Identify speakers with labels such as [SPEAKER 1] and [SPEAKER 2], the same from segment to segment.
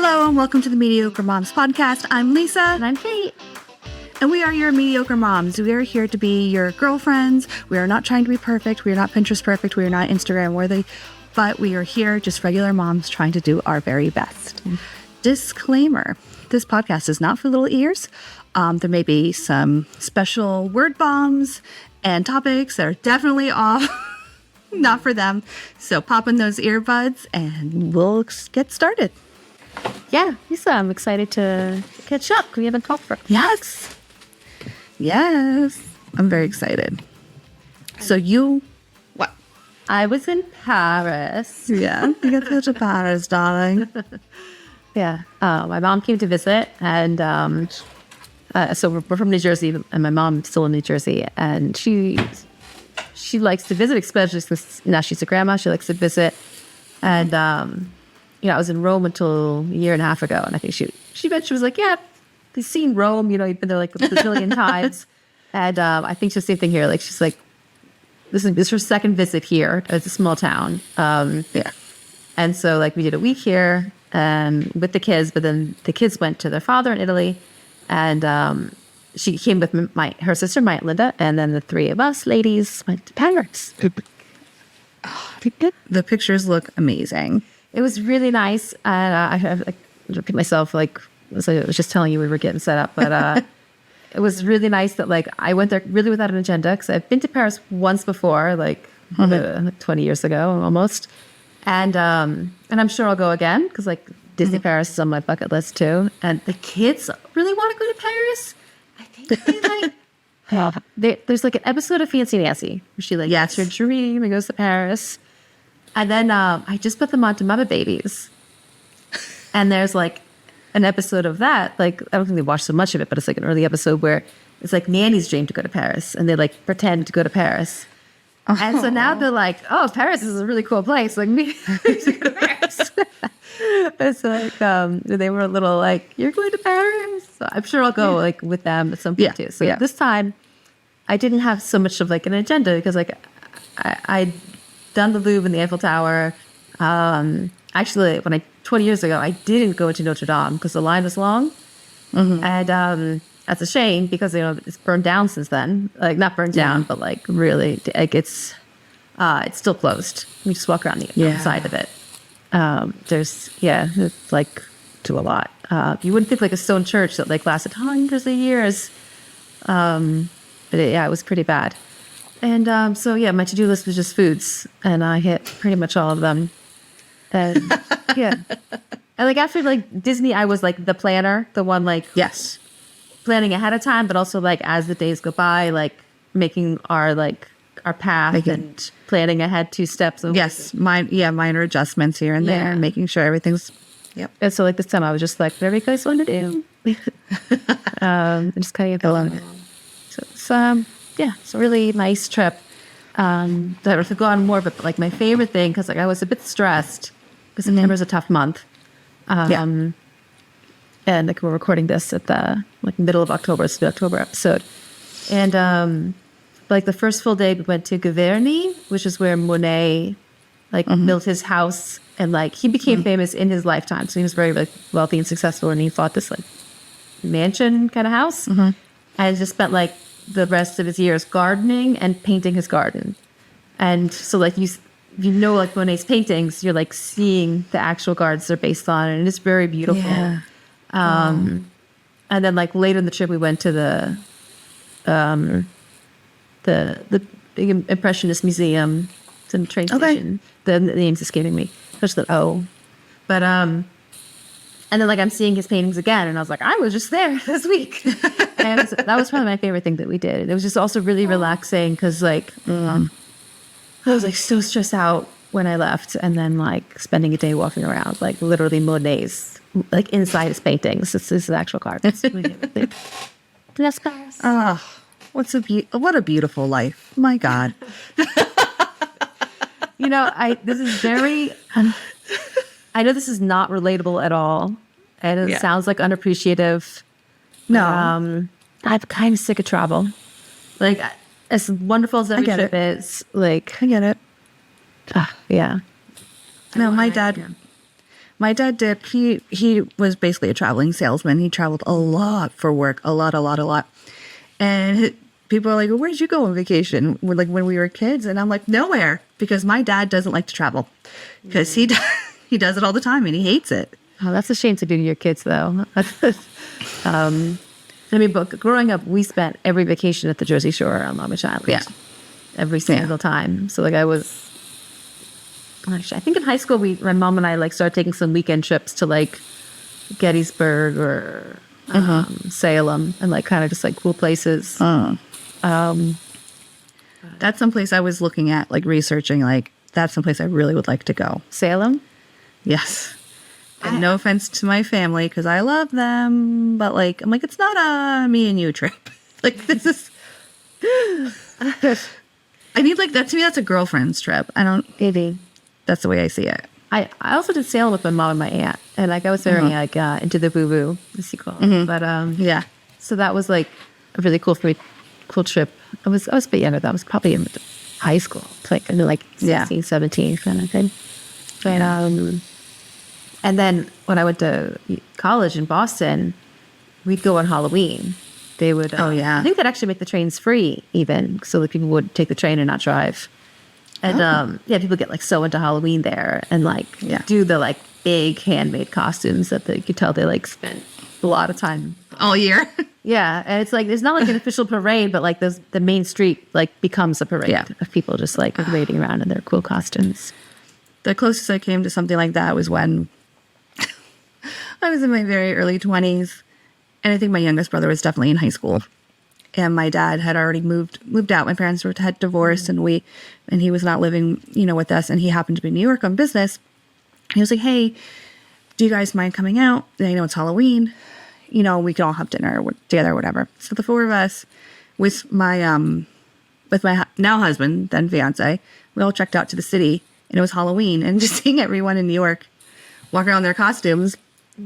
[SPEAKER 1] Hello and welcome to the Mediocre Moms podcast. I'm Lisa.
[SPEAKER 2] And I'm Kait.
[SPEAKER 1] And we are your mediocre moms. We are here to be your girlfriends. We are not trying to be perfect. We are not Pinterest perfect. We are not Instagram worthy. But we are here, just regular moms trying to do our very best. Disclaimer. This podcast is not for little ears. There may be some special word bombs and topics that are definitely off. Not for them. So pop in those earbuds and we'll get started.
[SPEAKER 2] Yeah, Lisa, I'm excited to catch up. We haven't talked for
[SPEAKER 1] Yes. I'm very excited. So what?
[SPEAKER 2] I was in Paris.
[SPEAKER 1] Yeah, you got to go to Paris, darling.
[SPEAKER 2] Yeah, my mom came to visit, and so we're from New Jersey, and my mom's still in New Jersey, and she likes to visit, especially since now she's a grandma. She likes to visit, and I was in Rome until a year and a half ago, and I think she was like, yeah, you've seen Rome, you've been there like a bazillion times, and I think it's the same thing here. Like she's like, this is her second visit here. It's a small town, and so like we did a week here with the kids, but then the kids went to their father in Italy, and she came with her sister, my Aunt Linda, and then the three of us ladies went to Paris.
[SPEAKER 1] The pictures look amazing.
[SPEAKER 2] It was really nice. And I have look at myself like I was just telling you we were getting set up, but it was really nice that like I went there really without an agenda because I've been to Paris once before, like 20 years ago almost, and I'm sure I'll go again because like Disney Paris is on my bucket list too, and the kids really want to go to Paris. I think they like there's like an episode of Fancy Nancy where she like gets her dream and goes to Paris. And then I just put them on to Mother Babies. And there's like an episode of that. Like, I don't think they watched so much of it, but it's like an early episode where it's like Nanny's dream to go to Paris. And they like pretend to go to Paris. Oh. And so now they're like, oh, Paris is a really cool place. Like, me to go to Paris. It's like, they were a little like, you're going to Paris? So I'm sure I'll go like with them at some point too. So this time I didn't have so much of like an agenda because like I done the Louvre and the Eiffel Tower. Actually, 20 years ago, I didn't go into Notre Dame because the line was long. And that's a shame because, it's burned down since then. Like, not burned down, but like really, like it's still closed. You just walk around the outside of it. It's like to a lot. You wouldn't think like a stone church that like lasted hundreds of years. But it was pretty bad. And my to-do list was just foods, and I hit pretty much all of them. And and like after like Disney, I was like the planner, the one like planning ahead of time, but also like as the days go by, like making our path and planning ahead 2 steps.
[SPEAKER 1] Minor adjustments here and there, and making sure everything's
[SPEAKER 2] And so like this time, I was just like, whatever you guys want to do, just kind of go on. So it's a really nice trip. That was to go on more of it, but like my favorite thing, because like I was a bit stressed because September is a tough month. And like we're recording this at the like middle of October, it's the October episode. And like the first full day we went to Giverny, which is where Monet like built his house, and like he became famous in his lifetime. So he was very like wealthy and successful, and he bought this like mansion kind of house. And just spent like the rest of his years gardening and painting his garden. And so like like Monet's paintings, you're like seeing the actual gardens they're based on, and it's very beautiful. And then like later in the trip we went to the big Impressionist museum. It's in the train station. The name's escaping me. Just the O. But and then like I'm seeing his paintings again, and I was like, I was just there this week. And that was probably my favorite thing that we did. It was just also really relaxing because like I was like so stressed out when I left, and then like spending a day walking around, like literally Monet's like inside his paintings. This is the actual gardens. Yes, Paris.
[SPEAKER 1] What a beautiful life. My God.
[SPEAKER 2] This is very. I know this is not relatable at all, and it sounds like unappreciative.
[SPEAKER 1] No.
[SPEAKER 2] I'm kind of sick of travel. Like, as wonderful as every trip is, like...
[SPEAKER 1] I get it.
[SPEAKER 2] Yeah.
[SPEAKER 1] No, my dad My dad did. He was basically a traveling salesman. He traveled a lot for work, a lot. And people are like, well, "Where'd you go on vacation?" Like when we were kids, and I'm like, "Nowhere," because my dad doesn't like to travel because he does it all the time and he hates it.
[SPEAKER 2] Oh, that's a shame to do to your kids, though. I mean, but growing up, we spent every vacation at the Jersey Shore on Long Beach Island.
[SPEAKER 1] Yeah.
[SPEAKER 2] Every single time. So, like, I think in high school, my mom and I, like, started taking some weekend trips to, like, Gettysburg or Salem and, like, kind of just, like, cool places.
[SPEAKER 1] That's someplace I was looking at, like, researching, like, that's someplace I really would like to go.
[SPEAKER 2] Salem?
[SPEAKER 1] Yes. And no offense to my family, because I love them, but, like, I'm like, it's not a me and you trip. Like, this is... I need, like, that to me, that's a girlfriend's trip. I don't...
[SPEAKER 2] Maybe.
[SPEAKER 1] That's the way I see it.
[SPEAKER 2] I also did Salem with my mom and my aunt. And, like, I was very, like, into the boo-boo, as you call it. But,
[SPEAKER 1] Yeah.
[SPEAKER 2] so that was, like, a really cool trip. I was a bit younger. That was probably in high school. Like, 16, 17 kind of thing. But, and then when I went to college in Boston, we'd go on Halloween. They would, I think they'd actually make the trains free even, so that people would take the train and not drive. And people get like so into Halloween there and like do the like big handmade costumes that you could tell they like spent a lot of time
[SPEAKER 1] all year.
[SPEAKER 2] Yeah, and it's like, it's not like an official parade, but like the main street like becomes a parade of people just like parading around in their cool costumes.
[SPEAKER 1] The closest I came to something like that was when I was in my very early 20s, and I think my youngest brother was definitely in high school. And my dad had already moved out. My parents had divorced, and he was not living, with us. And he happened to be in New York on business. He was like, "Hey, do you guys mind coming out? I know it's Halloween. We can all have dinner together or whatever." So the four of us, with my now husband, then fiance, we all checked out to the city, and it was Halloween. And just seeing everyone in New York walk around in their costumes.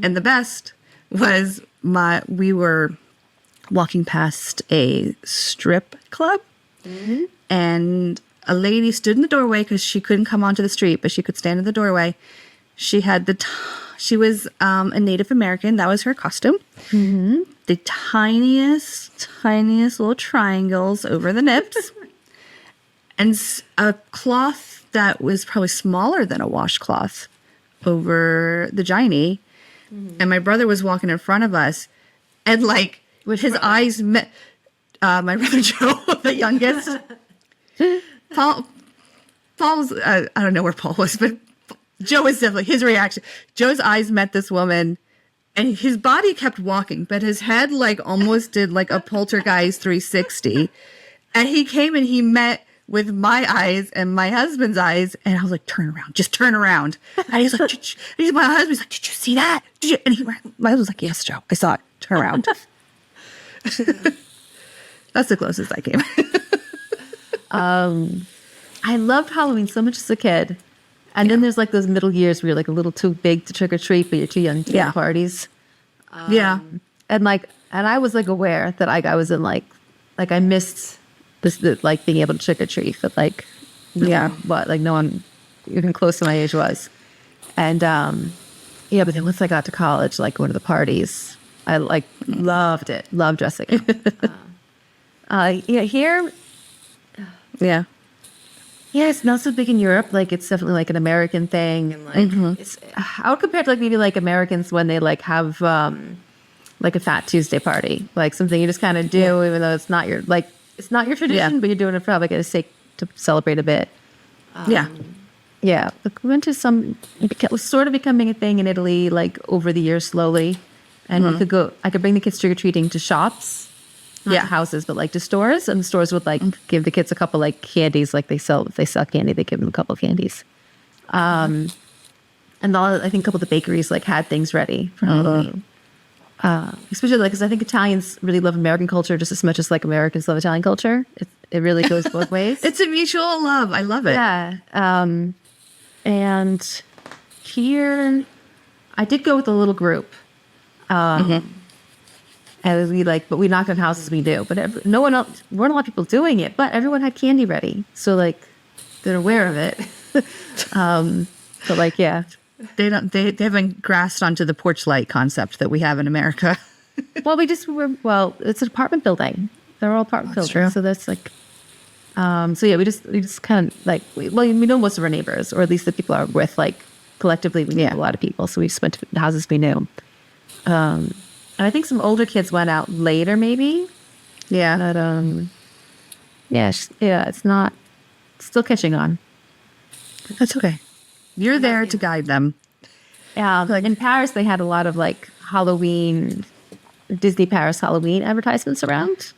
[SPEAKER 1] And the best was we were walking past a strip club, and a lady stood in the doorway because she couldn't come onto the street, but she could stand in the doorway. She had she was a Native American. That was her costume. The tiniest little triangles over the nips, and a cloth that was probably smaller than a washcloth over the giny. And my brother was walking in front of us, and like with his eyes met my brother Joe, the youngest. Paul was I don't know where Paul was, but Joe was definitely his reaction. Joe's eyes met this woman, and his body kept walking, but his head like almost did like a poltergeist 360. And he came and he met with my eyes and my husband's eyes, and I was like, "Turn around, just turn around." And he's like, my husband's like, "Did you see that? Did you?" And my husband was like, "Yes, Joe, I saw it. Turn around." That's the closest I came.
[SPEAKER 2] I loved Halloween so much as a kid, and then there's like those middle years where you're like a little too big to trick or treat, but you're too young to go to parties. And I was like aware that I was in like I missed this like being able to trick or treat, but like no one even close to my age was. And but then once I got to college, like going to the parties, I like loved dressing up. Here, it's not so big in Europe. Like it's definitely like an American thing, and like it's I would compare it to like maybe like Americans when they like have like a Fat Tuesday party, like something you just kind of do, even though it's not your tradition, but you're doing it for like a sake to celebrate a bit. But we went to it was sort of becoming a thing in Italy, like over the years slowly. And I could bring the kids trick-or-treating to shops, not to houses, but like to stores. And the stores would like give the kids a couple like candies, like if they sell candy, they give them a couple of candies. And I think a couple of the bakeries like had things ready for Halloween. Especially like, because I think Italians really love American culture just as much as like Americans love Italian culture. It really goes both ways.
[SPEAKER 1] It's a mutual love. I love it.
[SPEAKER 2] Yeah. And here, I did go with a little group. And we knocked on houses, we do. But no one else, weren't a lot of people doing it, but everyone had candy ready. So like, they're aware of it. But like,
[SPEAKER 1] They don't. They haven't grasped onto the porch light concept that we have in America.
[SPEAKER 2] Well, it's an apartment building. They're all apartment buildings.
[SPEAKER 1] True.
[SPEAKER 2] So that's like, so yeah, we just kind of like, we know most of our neighbors, or at least the people are with, like, collectively we know a lot of people. So we just went to the houses we knew. And I think some older kids went out later, maybe.
[SPEAKER 1] Yeah.
[SPEAKER 2] But, it's not, still catching on.
[SPEAKER 1] That's okay. You're there to guide them.
[SPEAKER 2] Yeah. In Paris, they had a lot of, like, Halloween, Disney Paris Halloween advertisements around.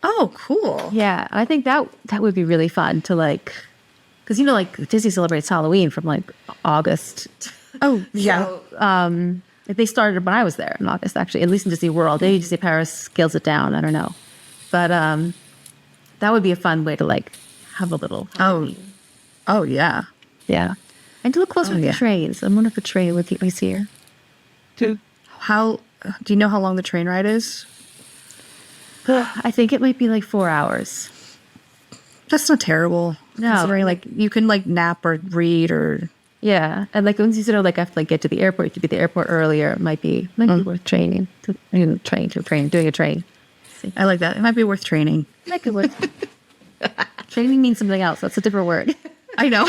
[SPEAKER 1] Oh, cool.
[SPEAKER 2] Yeah. I think that would be really fun to, like, because, like, Disney celebrates Halloween from, like, August.
[SPEAKER 1] Oh, yeah.
[SPEAKER 2] So, they started when I was there in August, actually, at least in Disney World. Maybe Disney Paris scales it down. I don't know. But that would be a fun way to, like, have a little Halloween.
[SPEAKER 1] Oh, yeah.
[SPEAKER 2] Yeah. And to look closer with the trains. I wonder if the train would be here.
[SPEAKER 1] Do you know how long the train ride is?
[SPEAKER 2] I think it might be like 4 hours.
[SPEAKER 1] That's not terrible.
[SPEAKER 2] No.
[SPEAKER 1] Considering, like, you can, like, nap or read or...
[SPEAKER 2] Yeah. And, like, once you sort of, like, have to, like, get to the airport, you have to be at the airport earlier. It might be worth doing a train.
[SPEAKER 1] I like that. It might be worth training.
[SPEAKER 2] It might be worth training means something else. That's a different word.
[SPEAKER 1] I know.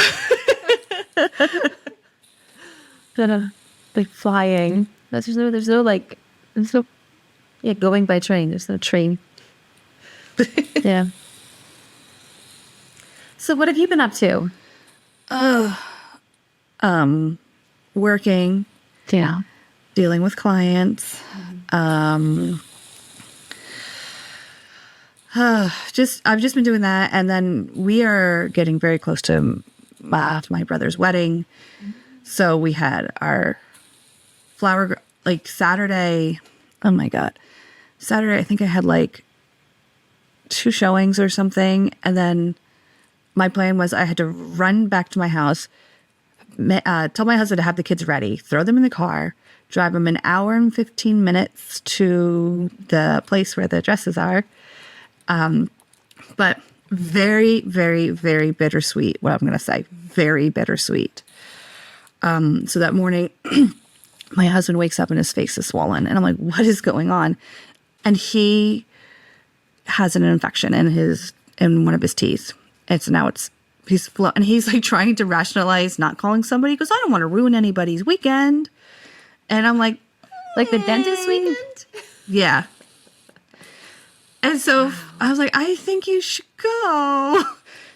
[SPEAKER 2] Like, flying. There's no going by train. There's no train. Yeah. So what have you been up to?
[SPEAKER 1] Working.
[SPEAKER 2] Yeah.
[SPEAKER 1] Dealing with clients. I've just been doing that, and then we are getting very close to my brother's wedding. So we had our flower, like, Saturday. Oh my God. Saturday, I think I had like 2 showings or something. And then my plan was I had to run back to my house, tell my husband to have the kids ready, throw them in the car, drive them an hour and 15 minutes to the place where the dresses are. But very, very, very bittersweet, what I'm going to say. Very bittersweet. So that morning, my husband wakes up and his face is swollen. And I'm like, what is going on? And he has an infection in one of his teeth. He's like trying to rationalize not calling somebody because I don't want to ruin anybody's weekend. And I'm like
[SPEAKER 2] the dentist weekend?
[SPEAKER 1] Yeah. And so I was like, I think you should go.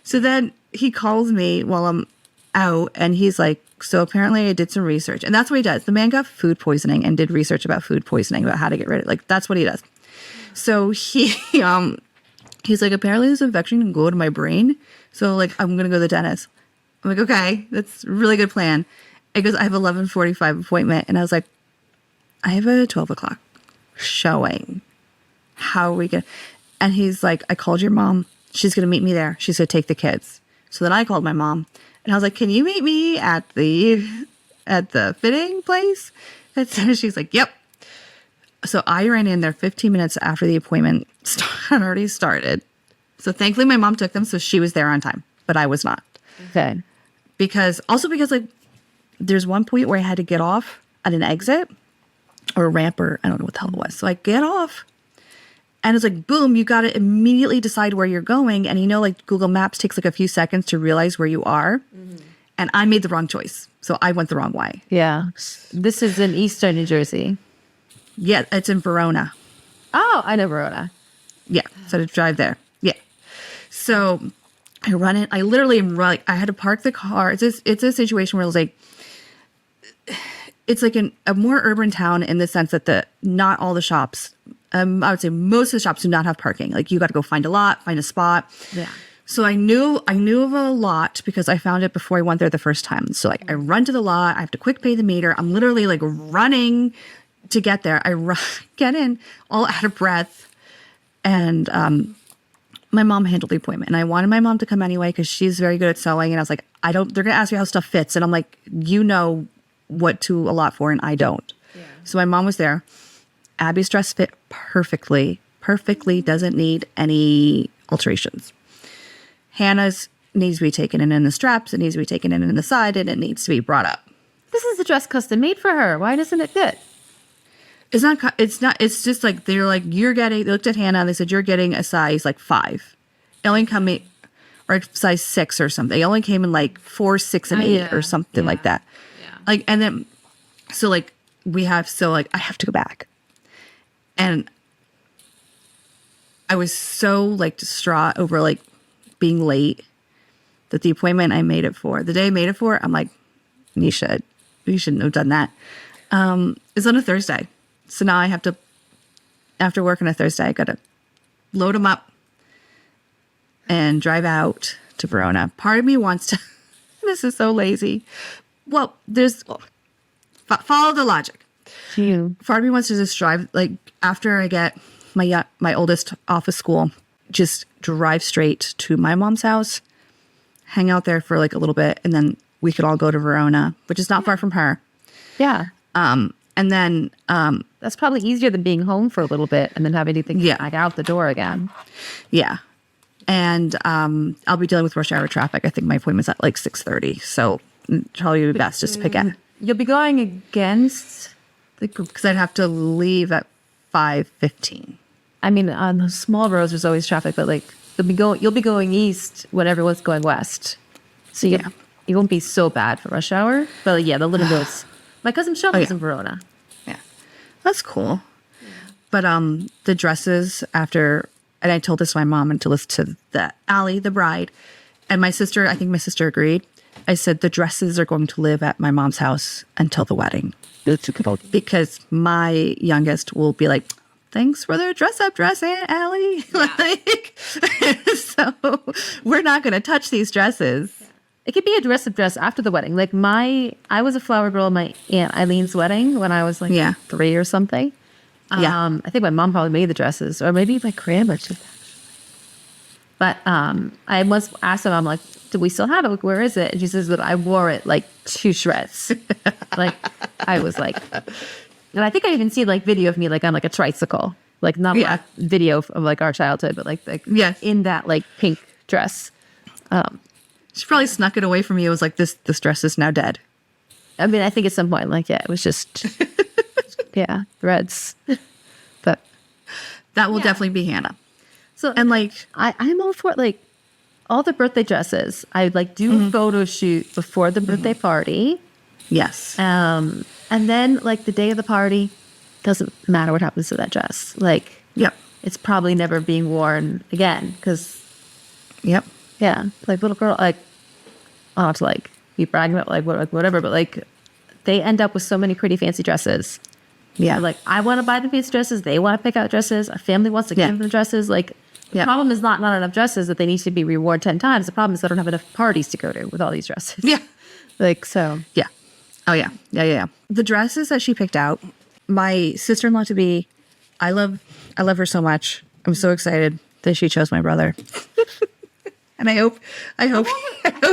[SPEAKER 1] So then he calls me while I'm out and he's like, so apparently I did some research. And that's what he does. The man got food poisoning and did research about food poisoning, about how to get rid of it. Like, that's what he does. So he's like, apparently this infection can go to my brain. So, like, I'm going to go to the dentist. I'm like, okay, that's a really good plan. It goes, I have 11:45 appointment. And I was like, I have a 12 o'clock showing. How are we going to? And he's like, I called your mom. She's going to meet me there. She's going to take the kids. So then I called my mom. And I was like, can you meet me at the fitting place? And so she's like, yep. So I ran in there 15 minutes after the appointment had already started. So thankfully my mom took them, so she was there on time, but I was not.
[SPEAKER 2] Okay.
[SPEAKER 1] Because like there's one point where I had to get off at an exit or a ramp or I don't know what the hell it was. So I get off and it's like, boom, you got to immediately decide where you're going. And like Google Maps takes like a few seconds to realize where you are. Mm-hmm. And I made the wrong choice. So I went the wrong way.
[SPEAKER 2] Yeah. This is in Eastern New Jersey.
[SPEAKER 1] Yeah, it's in Verona.
[SPEAKER 2] Oh, I know Verona.
[SPEAKER 1] Yeah, so I had to drive there. Yeah. So I run in. I literally am like, I had to park the car. It's a situation where it was like, it's like a more urban town in the sense that not all the shops, I would say most of the shops do not have parking. Like you got to go find a lot, find a spot. Yeah. So I knew of a lot because I found it before I went there the first time. So like I run to the lot, I have to quick pay the meter. I'm literally like running to get there. Get in all out of breath. And my mom handled the appointment. And I wanted my mom to come anyway because she's very good at sewing. And I was like, they're going to ask me how stuff fits. And I'm like, you know what to allot for and I don't. Yeah. So my mom was there. Abby's dress fit perfectly, doesn't need any alterations. Hannah's needs to be taken in the straps, it needs to be taken in the side, and it needs to be brought up.
[SPEAKER 2] this is a dress custom made for her. Why doesn't it fit?
[SPEAKER 1] It's not. It's just like they're like you're getting. They looked at Hannah and they said you're getting a size like 5. It only come in, or size 6 or something. It only came in like 4, 6, and 8 or something like that.
[SPEAKER 2] Yeah.
[SPEAKER 1] Like and then, so like I have to go back, and I was so like distraught over like being late that the appointment I made it for, the day I made it for, I'm like, you shouldn't have done that. It's on a Thursday. So now I have to, after work on a Thursday, I got to load them up and drive out to Verona. Part of me wants to, this is so lazy. Well, follow the logic. Part of me wants to just drive, like after I get my oldest off of school, just drive straight to my mom's house, hang out there for like a little bit, and then we could all go to Verona, which is not far from her.
[SPEAKER 2] Yeah.
[SPEAKER 1] And then
[SPEAKER 2] that's probably easier than being home for a little bit and then having to think back out the door again.
[SPEAKER 1] Yeah. And I'll be dealing with rush hour traffic. I think my appointment's at like 6:30. So probably best just to pick it.
[SPEAKER 2] You'll be going against,
[SPEAKER 1] Because I'd have to leave at 5:15.
[SPEAKER 2] I mean, on the small roads, there's always traffic, but like you'll be going east when everyone's going west. So you won't be so bad for rush hour. But like, yeah, the little roads. My cousin Sean lives in Verona.
[SPEAKER 1] Yeah. That's cool. But the dresses after, and I told this to my mom and to listen to Allie, the bride, and my sister, I think my sister agreed. I said the dresses are going to live at my mom's house until the wedding. Because my youngest will be like, thanks for the dress-up dress, Aunt Allie. Like, so we're not going to touch these dresses.
[SPEAKER 2] It could be a dress-up dress after the wedding. Like I was a flower girl at my Aunt Eileen's wedding when I was like 3 or something. I think my mom probably made the dresses, or maybe my grandma did. But I once asked her, I'm like, do we still have it? Like, where is it? And she says that I wore it like 2 shreds. Like I was like, and I think I even see like video of me like on like a tricycle, like not like video of like our childhood, but like in that like pink dress.
[SPEAKER 1] She probably snuck it away from you. It was like, this dress is now dead.
[SPEAKER 2] I mean, I think at some point, like, it was just, threads. But
[SPEAKER 1] that will definitely be Hannah.
[SPEAKER 2] So,
[SPEAKER 1] and like,
[SPEAKER 2] I'm all for like all the birthday dresses. I like do a photo shoot before the birthday party.
[SPEAKER 1] Yes.
[SPEAKER 2] And then like the day of the party, doesn't matter what happens to that dress. Like, it's probably never being worn again because, like little girl, like, I don't have to like be bragging about like whatever, but like they end up with so many pretty fancy dresses. Yeah. Like I want to buy the fancy dresses. They want to pick out dresses. Our family wants to give them dresses. Like the problem is not enough dresses that they need to be reworn 10 times. The problem is they don't have enough parties to go to with all these dresses.
[SPEAKER 1] Yeah.
[SPEAKER 2] Like, so.
[SPEAKER 1] Yeah. Oh yeah. Yeah. The dresses that she picked out, my sister-in-law to be, I love her so much. I'm so excited that she chose my brother. And I hope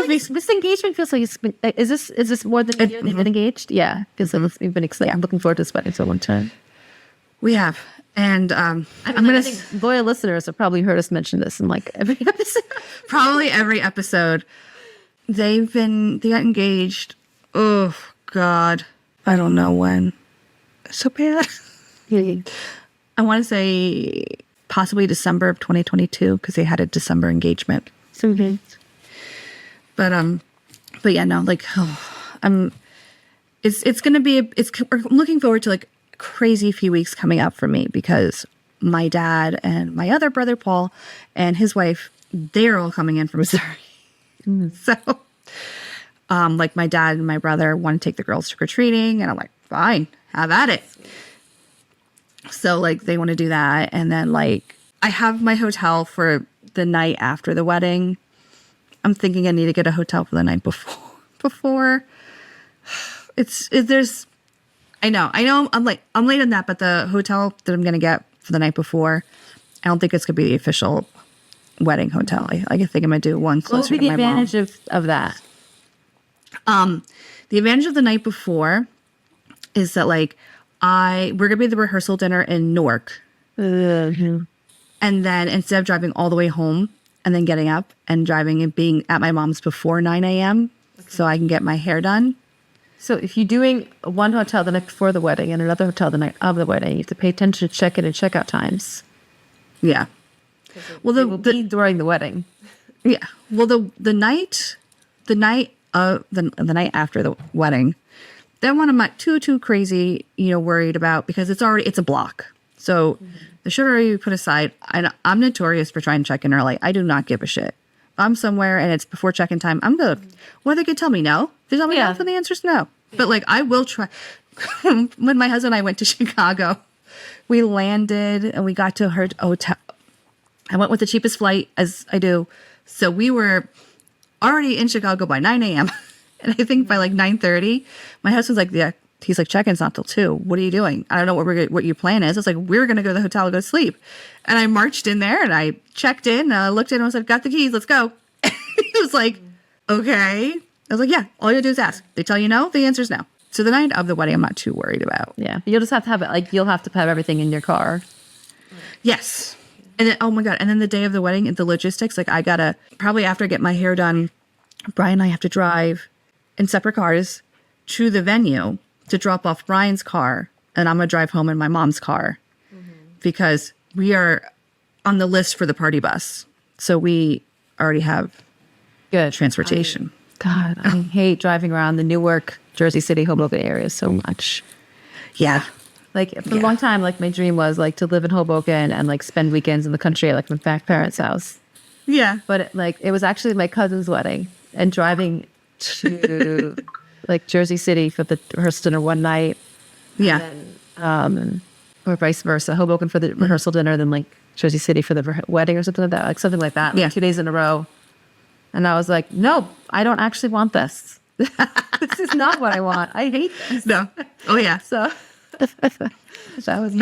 [SPEAKER 2] this engagement feels like it's been, is this more than a year they've been engaged? Yeah, feels like we've been excited. I'm looking forward to this wedding so long time.
[SPEAKER 1] We have, and I
[SPEAKER 2] think loyal listeners have probably heard us mention this in like every episode.
[SPEAKER 1] Probably every episode. They got engaged. Oh God, I don't know when. So bad. I want to say possibly December of 2022 because they had a December engagement.
[SPEAKER 2] So good.
[SPEAKER 1] But yeah, no, like, it's going to be, I'm looking forward to like a crazy few weeks coming up for me because my dad and my other brother, Paul, and his wife, they're all coming in from Missouri. So, like my dad and my brother want to take the girls trick-or-treating and I'm like, fine, have at it. So like they want to do that. And then like I have my hotel for the night after the wedding. I'm thinking I need to get a hotel for the night before. I know I'm late on that, but the hotel that I'm going to get for the night before, I don't think it's going to be the official wedding hotel. I think I'm going to do one closer to my mom.
[SPEAKER 2] What would be the advantage of that?
[SPEAKER 1] The advantage of the night before is that like we're going to be at the rehearsal dinner in Newark. And then instead of driving all the way home and then getting up and driving and being at my mom's before 9 a.m. so I can get my hair done,
[SPEAKER 2] So if you're doing one hotel the night before the wedding and another hotel the night of the wedding, you have to pay attention to check-in and check-out times.
[SPEAKER 1] Yeah. Well,
[SPEAKER 2] It will be during the wedding.
[SPEAKER 1] yeah. Well, the night after the wedding, that one I'm not too crazy, worried about, because it's a block. So the should already put aside. I'm notorious for trying to check in early. I do not give a shit. If I'm somewhere and it's before check-in time, I'm good. Well, they could tell me no. If they tell me no, then the answer's no. But like, I will try. When my husband and I went to Chicago, we landed and we got to her hotel. I went with the cheapest flight, as I do. So we were already in Chicago by 9 a.m. And I think by like 9:30, my husband's like, yeah, he's like, check-in's not till 2. What are you doing? I don't know what your plan is. I was like, we're going to go to the hotel and go to sleep. And I marched in there and I checked in. Looked in and I was like, got the keys. Let's go. He was like, okay. I was like, yeah, all you do is ask. They tell you no, the answer's no. So the night of the wedding, I'm not too worried about.
[SPEAKER 2] Yeah. You'll just have to have it. Like, you'll have to have everything in your car.
[SPEAKER 1] Yes. And then, oh my God. And then the day of the wedding, the logistics, like I gotta, probably after I get my hair done, Brian and I have to drive in separate cars to the venue to drop off Brian's car. And I'm gonna drive home in my mom's car because we are on the list for the party bus. So we already have
[SPEAKER 2] Good
[SPEAKER 1] transportation.
[SPEAKER 2] God, I hate driving around the Newark, Jersey City, Hoboken area so much.
[SPEAKER 1] Yeah.
[SPEAKER 2] Like for a long time, like my dream was like to live in Hoboken and like spend weekends in the country, like my back parents' house.
[SPEAKER 1] Yeah.
[SPEAKER 2] But it was actually my cousin's wedding, and driving to like Jersey City for the rehearsal dinner one night.
[SPEAKER 1] Yeah.
[SPEAKER 2] Or vice versa, Hoboken for the rehearsal dinner, then like Jersey City for the wedding or something like that, like 2 days in a row. And I was like, no, I don't actually want this. This is not what I want. I hate this.
[SPEAKER 1] No. Oh yeah.
[SPEAKER 2] So that was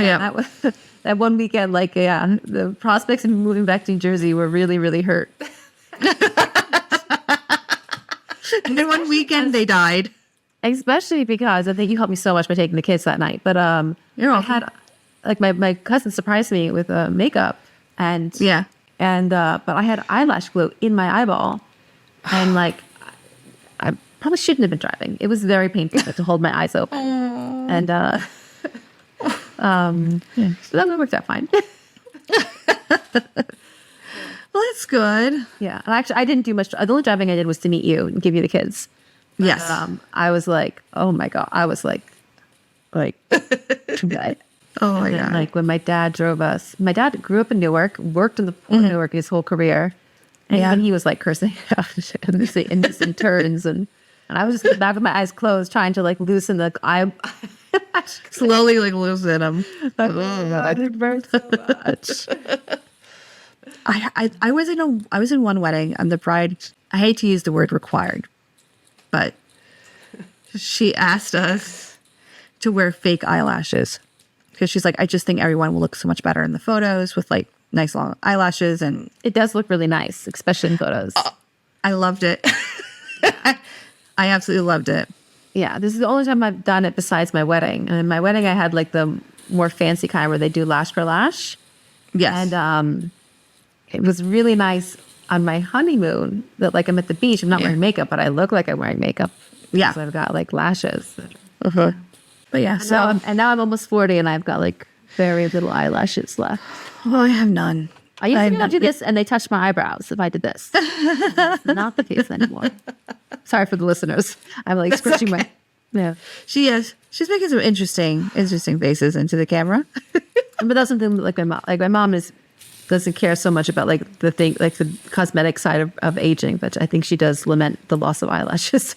[SPEAKER 2] that one weekend. Like, yeah, the prospects of moving back to New Jersey were really, really hurt.
[SPEAKER 1] And then one weekend they died.
[SPEAKER 2] Especially because I think you helped me so much by taking the kids that night. But I had like my cousin surprised me with makeup and but I had eyelash glue in my eyeball, and like I probably shouldn't have been driving. It was very painful to hold my eyes open, and so that worked out fine.
[SPEAKER 1] Well, that's good.
[SPEAKER 2] Yeah, and actually, I didn't do much. The only driving I did was to meet you and give you the kids.
[SPEAKER 1] Yes.
[SPEAKER 2] I was like, oh my God. I was like, too bad.
[SPEAKER 1] Oh my God.
[SPEAKER 2] Like when my dad drove us, my dad grew up in Newark, worked in the port of Newark his whole career. And even he was like cursing out in turns. And I was just in the back with my eyes closed, trying to like loosen the eye.
[SPEAKER 1] Slowly like loosen them.
[SPEAKER 2] It hurt so much.
[SPEAKER 1] I was in one wedding, and the bride, I hate to use the word required, but she asked us to wear fake eyelashes because she's like, I just think everyone will look so much better in the photos with like nice long eyelashes. And
[SPEAKER 2] it does look really nice, especially in photos.
[SPEAKER 1] I loved it. I absolutely loved it.
[SPEAKER 2] Yeah, this is the only time I've done it besides my wedding. And in my wedding, I had like the more fancy kind where they do lash for lash.
[SPEAKER 1] Yes.
[SPEAKER 2] And it was really nice on my honeymoon that like I'm at the beach. I'm not wearing makeup, but I look like I'm wearing makeup.
[SPEAKER 1] Yeah.
[SPEAKER 2] So I've got like lashes.
[SPEAKER 1] But yeah,
[SPEAKER 2] and now I'm almost 40 and I've got like very little eyelashes left.
[SPEAKER 1] Well, I have none.
[SPEAKER 2] I used to do this and they touch my eyebrows if I did this. That's not the case anymore. Sorry for the listeners. I'm like scratching my... Yeah.
[SPEAKER 1] She's making some interesting faces into the camera.
[SPEAKER 2] But that's something like my mom. Like my mom doesn't care so much about like the thing, like the cosmetic side of aging, but I think she does lament the loss of eyelashes.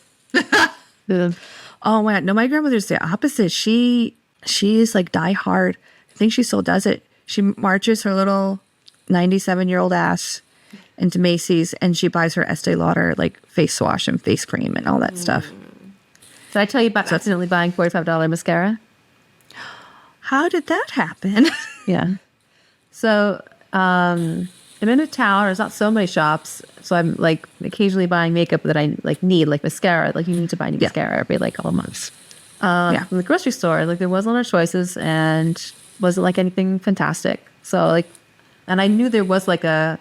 [SPEAKER 1] Oh my God. No, my grandmother's the opposite. She is like die hard. I think she still does it. She marches her little 97-year-old ass into Macy's and she buys her Estee Lauder like face wash and face cream and all that stuff.
[SPEAKER 2] Did I tell you about accidentally buying $45 mascara?
[SPEAKER 1] How did that happen?
[SPEAKER 2] Yeah. So I'm in a town, there's not so many shops. So I'm like occasionally buying makeup that I like need, like mascara. Like you need to buy new mascara every like couple months. From the grocery store, like there wasn't a lot of choices and wasn't like anything fantastic. So like, and I knew there was like a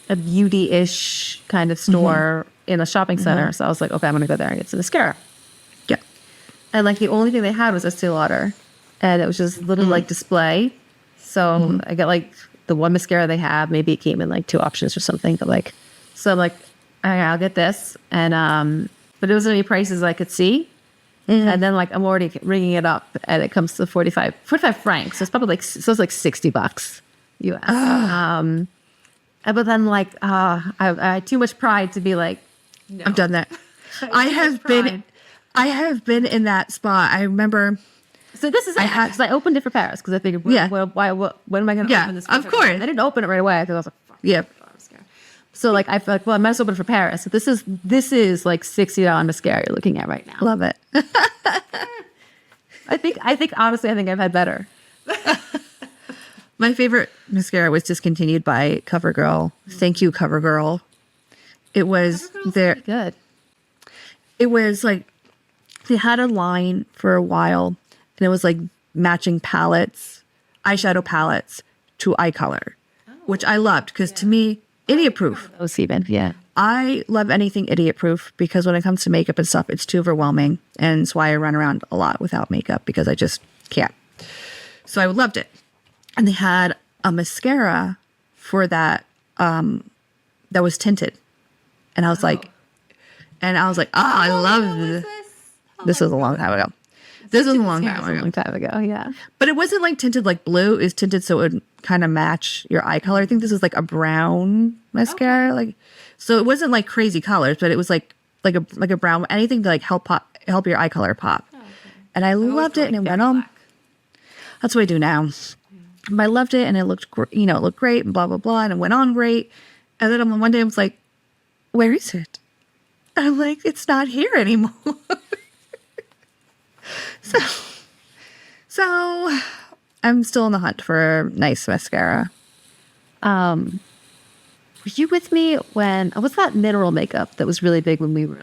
[SPEAKER 2] beauty-ish kind of store in a shopping center. So I was like, okay, I'm going to go there and get some mascara.
[SPEAKER 1] Yeah.
[SPEAKER 2] And like the only thing they had was Estee Lauder, and it was just little like display. So I got like the one mascara they have. Maybe it came in like 2 options or something. But like, so I'm like, all right, I'll get this. And but it wasn't any prices I could see. And then like I'm already ringing it up, and it comes to 45 francs. So it's probably like it's like $60 US. But then like I had too much pride to be like, no.
[SPEAKER 1] I've done that. I have been in that spot. I remember.
[SPEAKER 2] So this is because I opened it for Paris because I figured, when am I going to open this?
[SPEAKER 1] Of course.
[SPEAKER 2] I didn't open it right away because I was like, fuck.
[SPEAKER 1] Yeah.
[SPEAKER 2] So like I feel like, well, I might as well open it for Paris. So this is like $60 mascara you're looking at right now.
[SPEAKER 1] Love it.
[SPEAKER 2] I think honestly, I've had better.
[SPEAKER 1] My favorite mascara was discontinued by CoverGirl. Thank you, CoverGirl. It was their
[SPEAKER 2] good.
[SPEAKER 1] It was like they had a line for a while, and it was like matching palettes, eyeshadow palettes to eye color, which I loved because to me, idiot proof.
[SPEAKER 2] Those even, yeah.
[SPEAKER 1] I love anything idiot proof because when it comes to makeup and stuff, it's too overwhelming, and it's why I run around a lot without makeup because I just can't. So I loved it, and they had a mascara for that that was tinted, and I was like, oh, I love this. This was a long time ago. This was a long time ago.
[SPEAKER 2] Yeah.
[SPEAKER 1] But it wasn't like tinted like blue. It was tinted so it would kind of match your eye color. I think this was like a brown mascara. Like, so it wasn't like crazy colors, but it was like a brown, anything to like help your eye color pop. Oh, okay. And I loved it, and it went on. That's what I do now. But I loved it, and it looked it looked great, and blah blah blah, and it went on great. And then one day I was like, "Where is it?" And I'm like, "It's not here anymore." So I'm still on the hunt for a nice mascara.
[SPEAKER 2] Were you with me when what's that mineral makeup that was really big when we were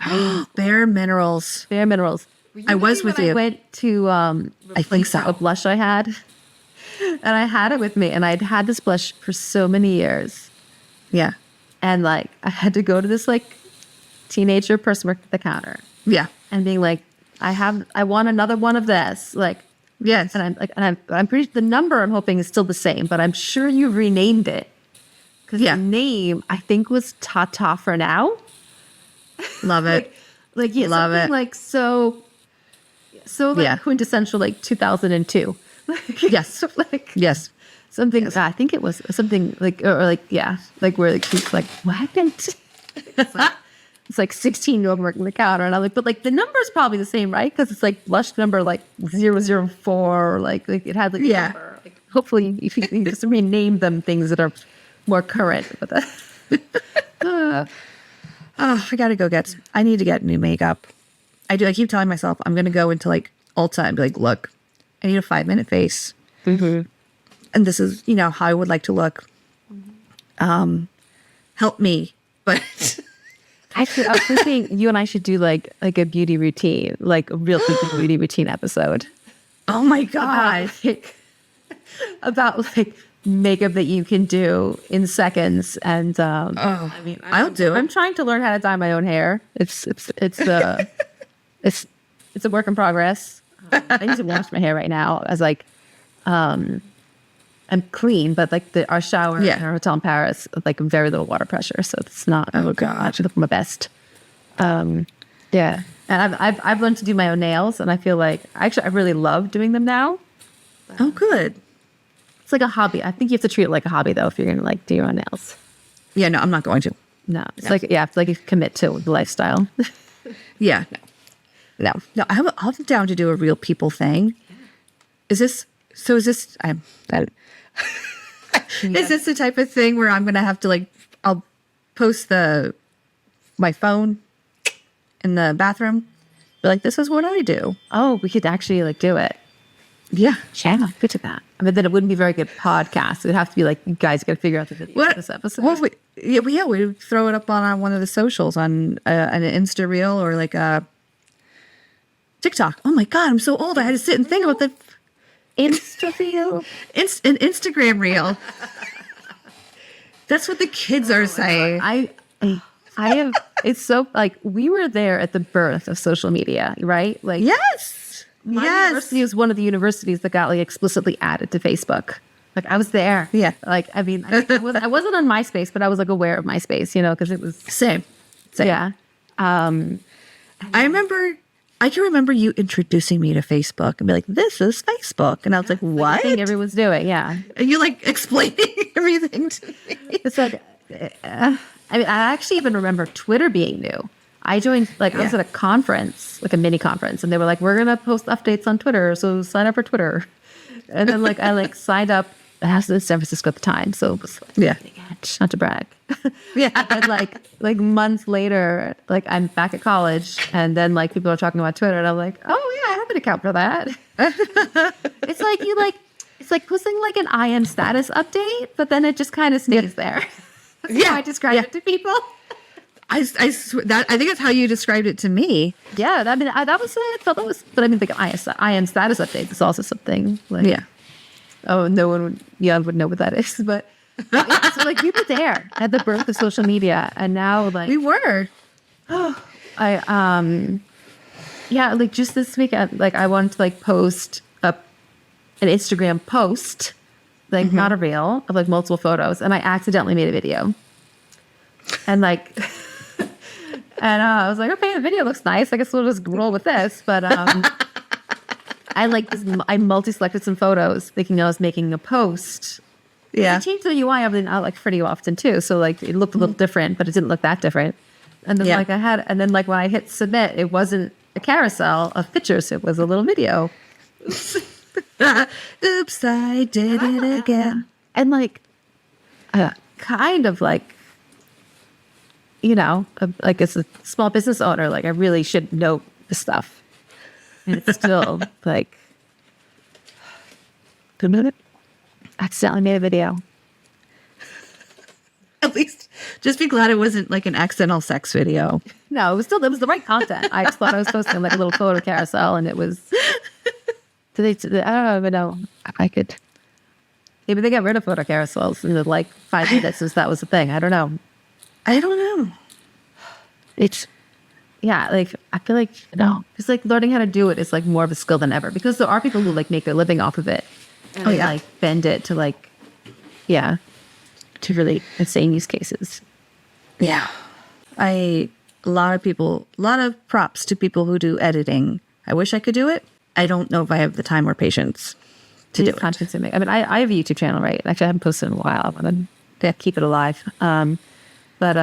[SPEAKER 1] Bare Minerals?
[SPEAKER 2] Bare Minerals.
[SPEAKER 1] I was with you.
[SPEAKER 2] I went to
[SPEAKER 1] I think so.
[SPEAKER 2] A blush I had, and I had it with me, and I'd had this blush for so many years.
[SPEAKER 1] Yeah,
[SPEAKER 2] and like I had to go to this like teenager person working at the counter.
[SPEAKER 1] Yeah,
[SPEAKER 2] and being like, I want another one of this. Like,
[SPEAKER 1] yes.
[SPEAKER 2] And I'm like, I'm pretty, the number I'm hoping is still the same, but I'm sure you renamed it. Because the name, I think, was Tata for now.
[SPEAKER 1] Love it.
[SPEAKER 2] Love it. Like, so like quintessential, like 2002.
[SPEAKER 1] Yes.
[SPEAKER 2] Like,
[SPEAKER 1] yes.
[SPEAKER 2] Something, yes. I think it was something like, or like, yeah, like where like, she's like, what? It's like 16 over working the counter. And I'm like, but like the number's probably the same, right? Because it's like blush number like 004 or like it had like a number. Like, hopefully you can just rename them things that are more current.
[SPEAKER 1] I gotta go I need to get new makeup. I keep telling myself I'm gonna go into like Ulta and be like, look, I need a 5-minute face. Mm-hmm. And this is, how I would like to look. Help me. But
[SPEAKER 2] actually, I was thinking you and I should do like a beauty routine, like a real beauty routine episode.
[SPEAKER 1] Oh my God.
[SPEAKER 2] About like makeup that you can do in seconds. And
[SPEAKER 1] I mean, I'll do it.
[SPEAKER 2] I'm trying to learn how to dye my own hair. It's a work in progress. I need to wash my hair right now as like I'm clean, but like our shower in our hotel in Paris, like very little water pressure, so it's not.
[SPEAKER 1] Oh God,
[SPEAKER 2] my best. Yeah, and I've learned to do my own nails, and I feel like I really love doing them now.
[SPEAKER 1] Oh, good.
[SPEAKER 2] It's like a hobby. I think you have to treat it like a hobby though if you're gonna like do your own nails.
[SPEAKER 1] Yeah, no, I'm not going to.
[SPEAKER 2] No, it's like you commit to the lifestyle.
[SPEAKER 1] Yeah, no. I'm down to do a real people thing. Is this? Is this the type of thing where I'm going to have to like, I'll post my phone in the bathroom, be like, this is what I do.
[SPEAKER 2] Oh, we could actually like do it.
[SPEAKER 1] Yeah.
[SPEAKER 2] Yeah, good to that. I mean, then it wouldn't be a very good podcast. It would have to be like, you guys got to figure out the video for this episode.
[SPEAKER 1] Well, we throw it up on one of the socials on an Insta reel or like a TikTok. Oh my God, I'm so old. I had to sit and think about the
[SPEAKER 2] Insta reel?
[SPEAKER 1] An Instagram reel. That's what the kids are saying.
[SPEAKER 2] I have, it's so like, we were there at the birth of social media, right? Like,
[SPEAKER 1] yes.
[SPEAKER 2] My university was one of the universities that got like explicitly added to Facebook. Like I was there.
[SPEAKER 1] Yeah.
[SPEAKER 2] Like, I mean, I wasn't on MySpace, but I was like aware of MySpace, because it was
[SPEAKER 1] Same.
[SPEAKER 2] yeah.
[SPEAKER 1] I can remember you introducing me to Facebook and be like, this is Facebook. And I was like, what?
[SPEAKER 2] I think everyone's doing, yeah.
[SPEAKER 1] And you like explaining everything to me.
[SPEAKER 2] It's like, I mean, I actually even remember Twitter being new. I joined, I was at a conference, like a mini conference, and they were like, we're going to post updates on Twitter, so sign up for Twitter. And then I signed up. I was in San Francisco at the time, so it was not to brag.
[SPEAKER 1] Yeah.
[SPEAKER 2] But like months later, I'm back at college, and then people are talking about Twitter, and I'm like, oh yeah, I have an account for that. It's like it's like posting an I am status update, but then it just kind of stays there. That's how I describe it to people.
[SPEAKER 1] I think that's how you described it to me.
[SPEAKER 2] Yeah, I mean, that was I felt that was, but I mean, I am status update is also something oh, no one would know what that is, but so we were there at the birth of social media, and now
[SPEAKER 1] we were.
[SPEAKER 2] Just this weekend, I wanted to post an Instagram post, not a reel of multiple photos, and I accidentally made a video, and and I was like, okay, the video looks nice. I guess we'll just roll with this, but I multi-selected some photos thinking I was making a post.
[SPEAKER 1] Yeah.
[SPEAKER 2] I changed the UI of it pretty often too. So it looked a little different, but it didn't look that different. And then when I hit submit, it wasn't a carousel of pictures. It was a little video.
[SPEAKER 1] Oops, I did it again.
[SPEAKER 2] And as a small business owner, I really should know this stuff. And it's still accidentally made a video.
[SPEAKER 1] At least just be glad it wasn't an accidental sex video.
[SPEAKER 2] No, it was the right content. I just thought I was posting a little photo carousel, and it was. I don't even know if I could. Maybe they got rid of photo carousels in the 5 minutes since that was a thing. I don't know. It's. Yeah, I feel it's learning how to do it is more of a skill than ever, because there are people who make a living off of it. And bend it to to really insane use cases.
[SPEAKER 1] Yeah. A lot of props to people who do editing. I wish I could do it. I don't know if I have the time or patience to do it.
[SPEAKER 2] Time consuming. I mean, I have a YouTube channel, right? Actually, I haven't posted in a while. I want to keep it alive. But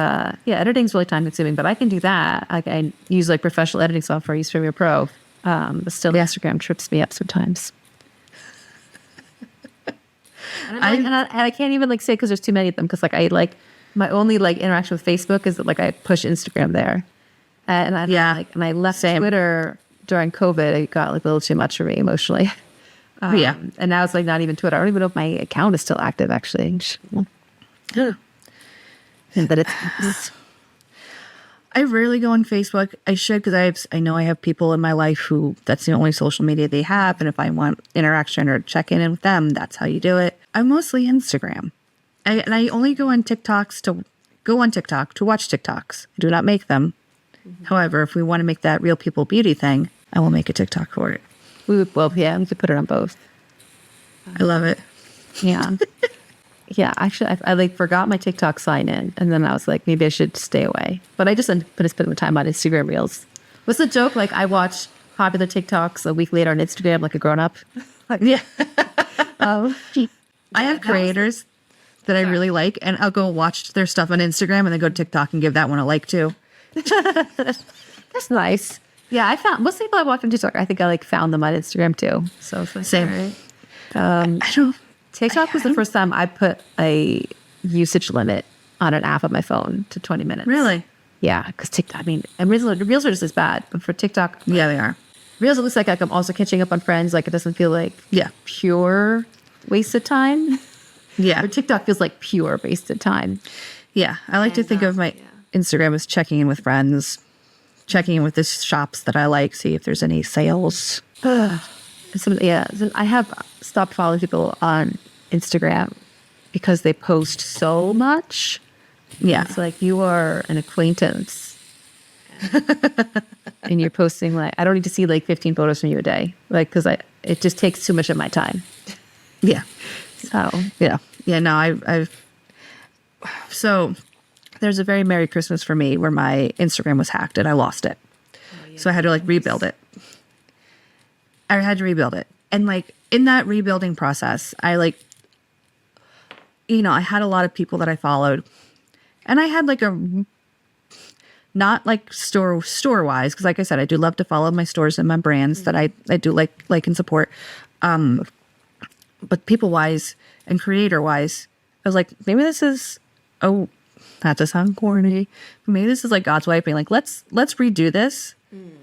[SPEAKER 2] editing's really time consuming, but I can do that. I use professional editing software. I use Premiere Pro. But still Instagram trips me up sometimes. And I can't even say because there's too many of them, because my only interaction with Facebook is that I push Instagram there. And I left Twitter during COVID. It got a little too much for me emotionally. And now it's not even Twitter. I don't even know if my account is still active, actually. But it's
[SPEAKER 1] I rarely go on Facebook. I should, because I know I have people in my life who that's the only social media they have, and if I want interaction or check in with them, that's how you do it. I'm mostly Instagram, and I only go on TikTok to watch TikToks. I do not make them. Mm-hmm. However, if we want to make that real people beauty thing, I will make a TikTok for it.
[SPEAKER 2] We could put it on both.
[SPEAKER 1] I love it.
[SPEAKER 2] Yeah. Yeah, actually, I forgot my TikTok sign in, and then I was like, maybe I should stay away. But I just ended up spending my time on Instagram Reels. What's the joke? I watch popular TikToks a week later on Instagram like a grown up.
[SPEAKER 1] Yeah. I have creators that I really like, and I'll go watch their stuff on Instagram and then go to TikTok and give that one a like too.
[SPEAKER 2] That's nice. Yeah, I found most people I watch on TikTok, I think I found them on Instagram too. So it's
[SPEAKER 1] same.
[SPEAKER 2] Right. TikTok was the first time I put a usage limit on an app on my phone to 20 minutes.
[SPEAKER 1] Really?
[SPEAKER 2] Yeah, because TikTok, and Reels are just as bad, but for TikTok,
[SPEAKER 1] yeah, they are.
[SPEAKER 2] Reels, it looks like I'm also catching up on friends. It doesn't feel like pure wasted time.
[SPEAKER 1] Yeah.
[SPEAKER 2] Or TikTok feels like pure wasted time.
[SPEAKER 1] Yeah, I like to think of my Instagram as checking in with friends, checking in with the shops that I like, see if there's any sales.
[SPEAKER 2] I have stopped following people on Instagram because they post so much.
[SPEAKER 1] Yeah.
[SPEAKER 2] It's you are an acquaintance. and you're posting like, I don't need to see like 15 photos from you a day, like, because it just takes too much of my time.
[SPEAKER 1] Yeah.
[SPEAKER 2] So
[SPEAKER 1] Yeah. No, so there's a very Merry Christmas for me where my Instagram was hacked and I lost it. So I had to like rebuild it. I had to rebuild it. And like in that rebuilding process, I like, I had a lot of people that I followed, and I had like not like store wise, because like I said, I do love to follow my stores and my brands that I do like and support. But people wise and creator wise, I was like, maybe this is, not to sound corny, but maybe this is like God's way of being like, let's redo this.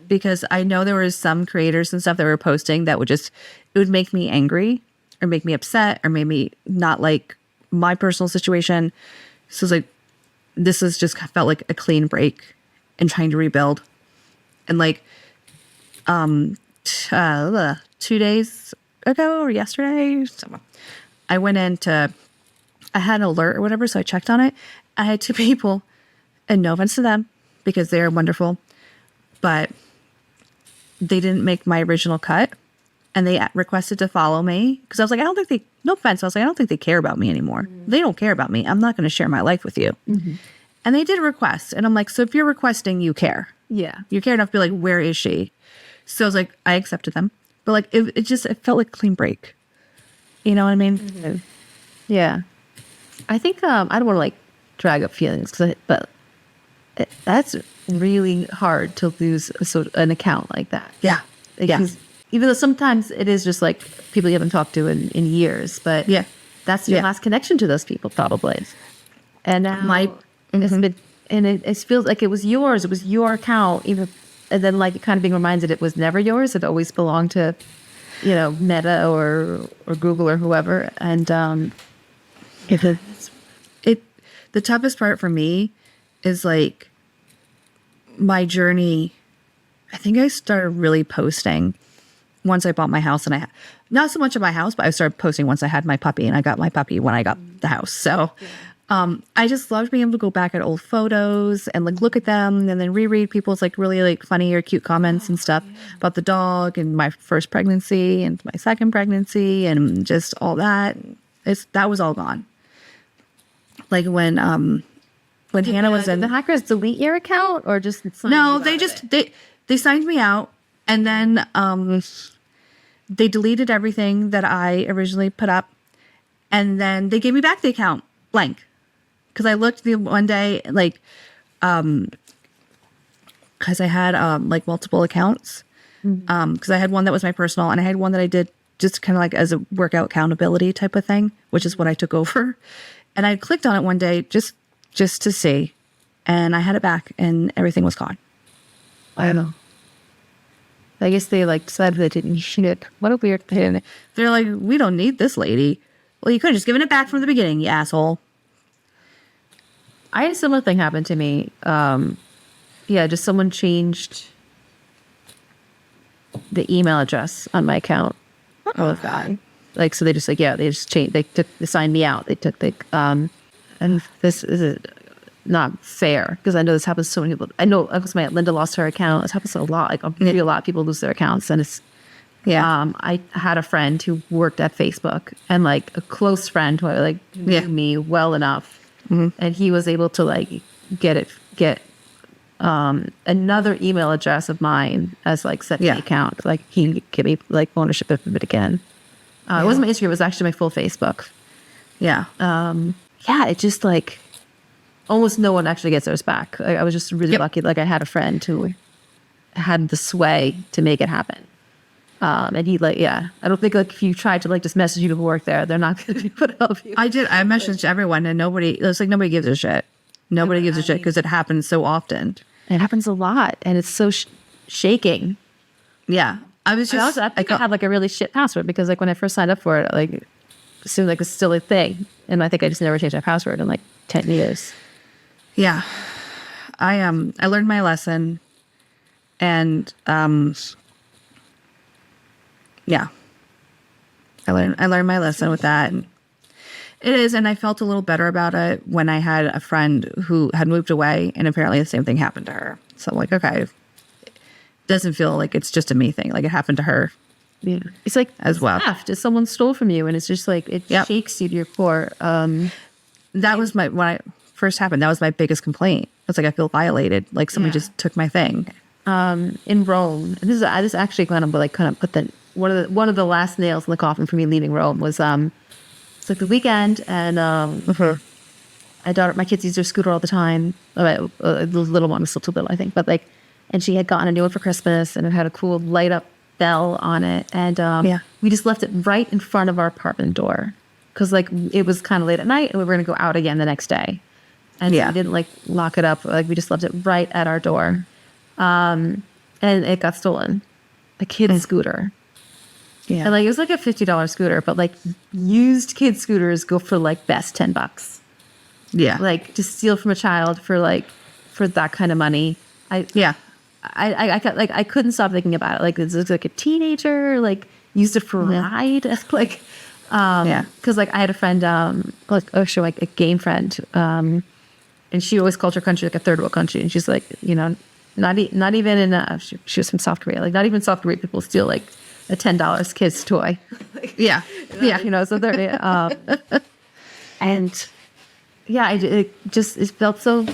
[SPEAKER 1] Because I know there was some creators and stuff that were posting that it would make me angry or make me upset or make me not like my personal situation. So it's like, this is just felt like a clean break and trying to rebuild. And like, 2 days ago or yesterday, I went into, I had an alert or whatever. So I checked on it. I had 2 people, and no offense to them because they are wonderful, but they didn't make my original cut, and they requested to follow me because I was like, I don't think no offense, I was like, I don't think they care about me anymore. They don't care about me. I'm not going to share my life with you. And they did a request, and I'm like, so if you're requesting, you care.
[SPEAKER 2] yeah.
[SPEAKER 1] You care enough to be like, where is she? So I was like, I accepted them, but like it felt like a clean break. You know what I mean?
[SPEAKER 2] Yeah. I think I don't want to like drag up feelings, but that's really hard to lose an account like that.
[SPEAKER 1] Yeah.
[SPEAKER 2] Because even though sometimes it is just like people you haven't talked to in years, but that's your last connection to those people probably. And now it's been, and it feels like it was yours. It was your account, even, and then like kind of being reminded it was never yours. It always belonged to, Meta or Google or whoever. And
[SPEAKER 1] the toughest part for me is like my journey. I think I started really posting once I bought my house, and not so much of my house, but I started posting once I had my puppy, and I got my puppy when I got the house. So I just loved being able to go back at old photos and like look at them and then reread people's like really like funny or cute comments and stuff about the dog and my first pregnancy and my second pregnancy and just all that. That was all gone. Like when Hannah was in,
[SPEAKER 2] the hackers delete your account or just
[SPEAKER 1] no, they signed me out, and then they deleted everything that I originally put up, and then they gave me back the account blank because I looked the one day like because I had like multiple accounts because I had one that was my personal, and I had one that I did just kind of like as a workout accountability type of thing, which is what I took over. And I clicked on it one day just to see, and I had it back, and everything was gone.
[SPEAKER 2] I don't know. I guess they like decided they didn't need it. What a weird thing.
[SPEAKER 1] They're like, we don't need this lady. Well, you could have just given it back from the beginning, you asshole.
[SPEAKER 2] I had a similar thing happen to me. Just someone changed the email address on my account. Oh, God. Like, so they just like, they just changed, they signed me out. And this is not fair because I know this happens to so many people. I know because my Linda lost her account. This happens to a lot. Like, maybe a lot of people lose their accounts, and it's, I had a friend who worked at Facebook, and like a close friend who like knew me well enough, and he was able to like get another email address of mine as like set the account. Like he could give me like ownership of it again. It wasn't my Instagram, it was actually my full Facebook. It just like almost no one actually gets theirs back. I was just really lucky. Like I had a friend who had the sway to make it happen. And he like, I don't think like if you tried to like just message people who work there, they're not going to be able to help you.
[SPEAKER 1] I messaged everyone, and nobody gives a shit. Nobody gives a shit because it happens so often.
[SPEAKER 2] It happens a lot, and it's so shaking.
[SPEAKER 1] Yeah. I
[SPEAKER 2] think I had like a really shit password because like when I first signed up for it, like it seemed like it's still a thing. And I think I just never changed my password in like 10 years.
[SPEAKER 1] Yeah. I learned my lesson, and I learned my lesson with that. And it is, and I felt a little better about it when I had a friend who had moved away, and apparently the same thing happened to her. So I'm like, okay, doesn't feel like it's just a me thing. Like it happened to her.
[SPEAKER 2] Yeah. It's like
[SPEAKER 1] as well.
[SPEAKER 2] Theft. If someone stole from you and it's just like, it shakes you to your core.
[SPEAKER 1] That was when I first happened, that was my biggest complaint. It's like, I feel violated. Like somebody just took my thing.
[SPEAKER 2] In Rome, and this actually kind of put one of the last nails in the coffin for me leaving Rome was, it's like the weekend and, my kids use their scooter all the time. The little one was still too little, I think, but like, and she had gotten a new one for Christmas and it had a cool light up bell on it. And we just left it right in front of our apartment door because like it was kind of late at night and we were going to go out again the next day. And so we didn't like lock it up. Like we just left it right at our door. And it got stolen. A kid's scooter. Yeah. And like it was like a $50 scooter, but like used kid scooters go for like best $10. Yeah. Like to steal from a child for that kind of money. I couldn't stop thinking about it. Like this looks like a teenager, like used it for a ride. Like, cause like I had a friend, a game friend, and she always called her country like a third world country. And she's like, you know, not even in, she was from South Korea. Like not even South Korea people steal like a $10 kid's toy. You know, so they're, and it felt so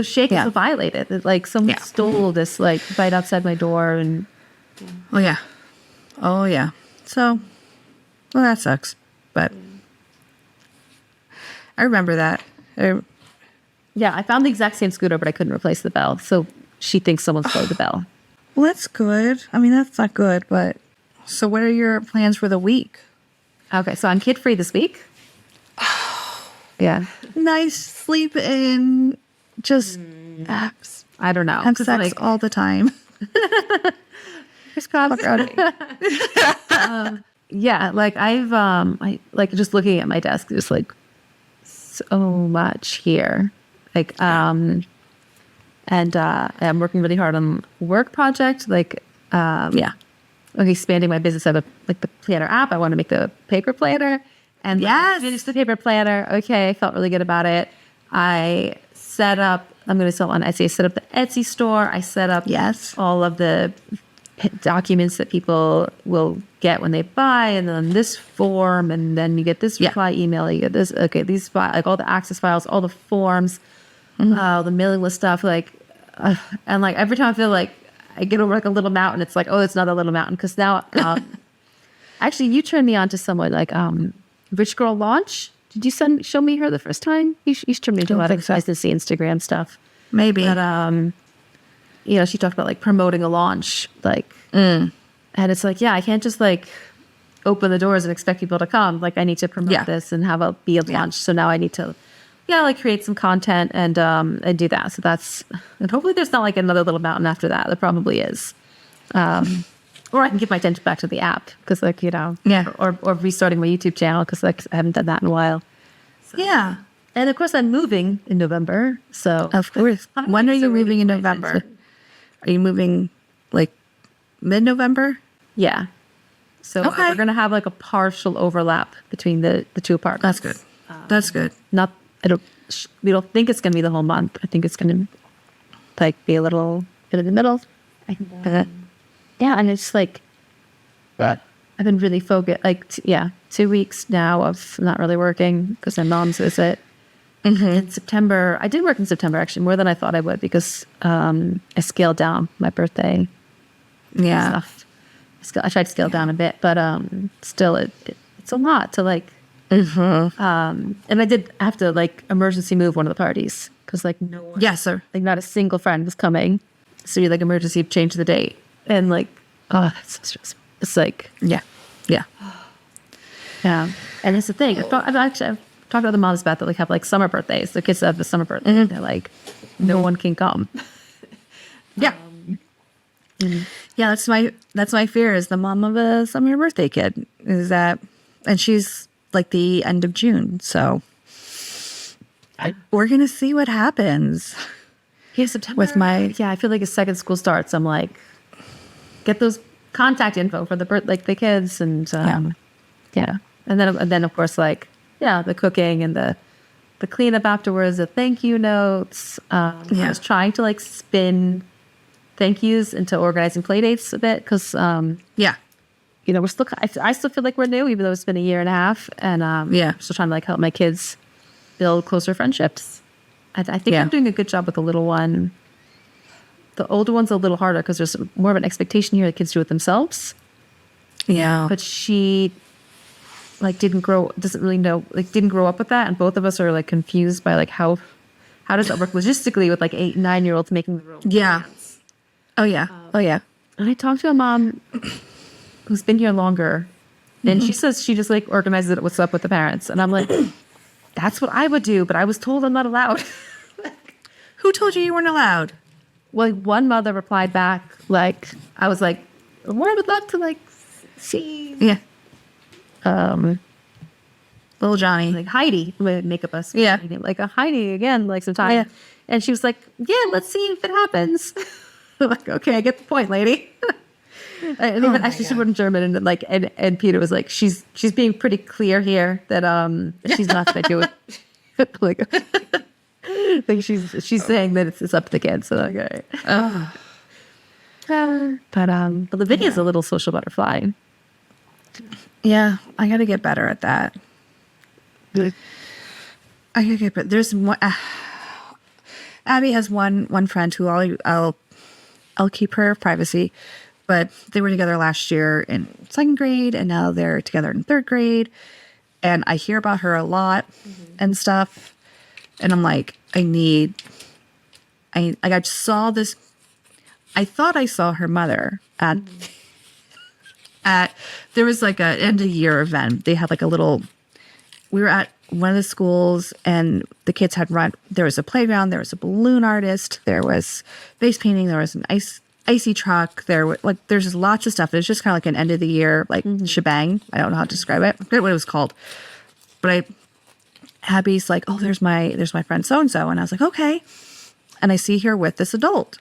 [SPEAKER 2] shaken, so violated. That, like someone stole this like right outside my door, and
[SPEAKER 1] oh yeah. So, well, that sucks. But I remember that.
[SPEAKER 2] I found the exact same scooter, but I couldn't replace the bell. So she thinks someone stole the bell.
[SPEAKER 1] Well, that's good. I mean, that's not good, but so what are your plans for the week?
[SPEAKER 2] Okay, so I'm kid free this week. Yeah.
[SPEAKER 1] Nice. Sleep in. Just apps.
[SPEAKER 2] I don't know.
[SPEAKER 1] Have sex all the time.
[SPEAKER 2] Like I like just looking at my desk, there's like so much here. Like and I'm working really hard on work project. Like like expanding my business. I have the planner app. I want to make the paper planner. And finish the paper planner. Okay, I felt really good about it. I set up, I'm going to sell on Etsy. I set up the Etsy store. I set up all of the documents that people will get when they buy, and then this form, and then you get this reply email, you get this, these like all the access files, all the forms, the mailing list stuff, like, and like every time I feel like I get over like a little mountain, it's like, oh, it's not a little mountain, because now, actually, you turned me on to someone like, Rich Girl Launch. Did you show me her the first time? You turned me to a lot of Instagram stuff.
[SPEAKER 1] Maybe.
[SPEAKER 2] But, she talked about like promoting a launch, like, and it's like, I can't just like open the doors and expect people to come. Like I need to promote this and have be a launch. So now I need to, like create some content and do that. So and hopefully there's not like another little mountain after that. There probably is. Or I can give my attention back to the app because, like, or restarting my YouTube channel because, like, I haven't done that in a while. So. Yeah. And, of course, I'm moving in November. So,
[SPEAKER 1] of course. When are you moving in November? Are you moving, like, mid-November?
[SPEAKER 2] Yeah. So we're going to have, like, a partial overlap between the two apartments.
[SPEAKER 1] That's good. That's good.
[SPEAKER 2] We don't think it's going to be the whole month. I think it's going to, like, be a little bit in the middle. And it's like, I've been really focused, 2 weeks now of not really working because my mom's visit. In September, I did work in September, actually, more than I thought I would because I scaled down my birthday stuff. I tried to scale down a bit, but still, it's a lot to, like, and I did have to, like, emergency move one of the parties because, like, no one, like, not a single friend was coming. So you, like, emergency change the date. And like, it's so stressful. It's like,
[SPEAKER 1] yeah.
[SPEAKER 2] And it's the thing. I've talked to other moms about that, like have like summer birthdays. The kids have the summer birthday. They're like, no one can come.
[SPEAKER 1] That's my fear is the mom of a summer birthday kid is that, and she's like the end of June. So we're gonna see what happens.
[SPEAKER 2] September.
[SPEAKER 1] I
[SPEAKER 2] feel like as second school starts, I'm like, get those contact info for the kids and and then of course like the cooking and the the cleanup afterwards, the thank you notes. I was trying to like spin thank yous into organizing play dates a bit because, you know, I still feel like we're new, even though it's been a year and a half. And still trying to like help my kids build closer friendships. I think I'm doing a good job with the little one. The older one's a little harder because there's more of an expectation here that kids do it themselves.
[SPEAKER 1] Yeah.
[SPEAKER 2] But she like didn't grow up with that. And both of us are like confused by like how does that work logistically with like 8 and 9-year-olds making the rules?
[SPEAKER 1] Yeah. Oh yeah.
[SPEAKER 2] And I talked to a mom who's been here longer, and she says she just like organizes it what's up with the parents. And I'm like, that's what I would do, but I was told I'm not allowed.
[SPEAKER 1] Who told you weren't allowed?
[SPEAKER 2] Well, like, one mother replied back, like, I was like, well, I would love to like see
[SPEAKER 1] little Johnny,
[SPEAKER 2] like Heidi would make up us like a Heidi again, like sometime. And she was like, yeah, let's see if it happens. I'm like, okay, I get the point, lady. And even actually she wrote in German, and like and Peter was like, she's being pretty clear here that she's not gonna do it. Like, I think she's saying that it's up to the kids. So like, all right. But Lavinia's a little social butterfly.
[SPEAKER 1] Yeah, I got to get better at that. I got to get better. There's one. Abby has one friend who I'll keep her privacy, but they were together last year in 2nd grade, and now they're together in 3rd grade, and I hear about her a lot and stuff, and I'm like, I just saw this. I thought I saw her mother at there was like a end of year event. They had like a little. We were at one of the schools, and the kids had run. There was a playground. There was a balloon artist. There was face painting. There was an icy truck. There were like there's just lots of stuff. It was just kind of like an end of the year like shebang. I don't know how to describe it. I forget what it was called, but Abby's like, oh, there's my friend so and so, and I was like, okay, and I see her with this adult,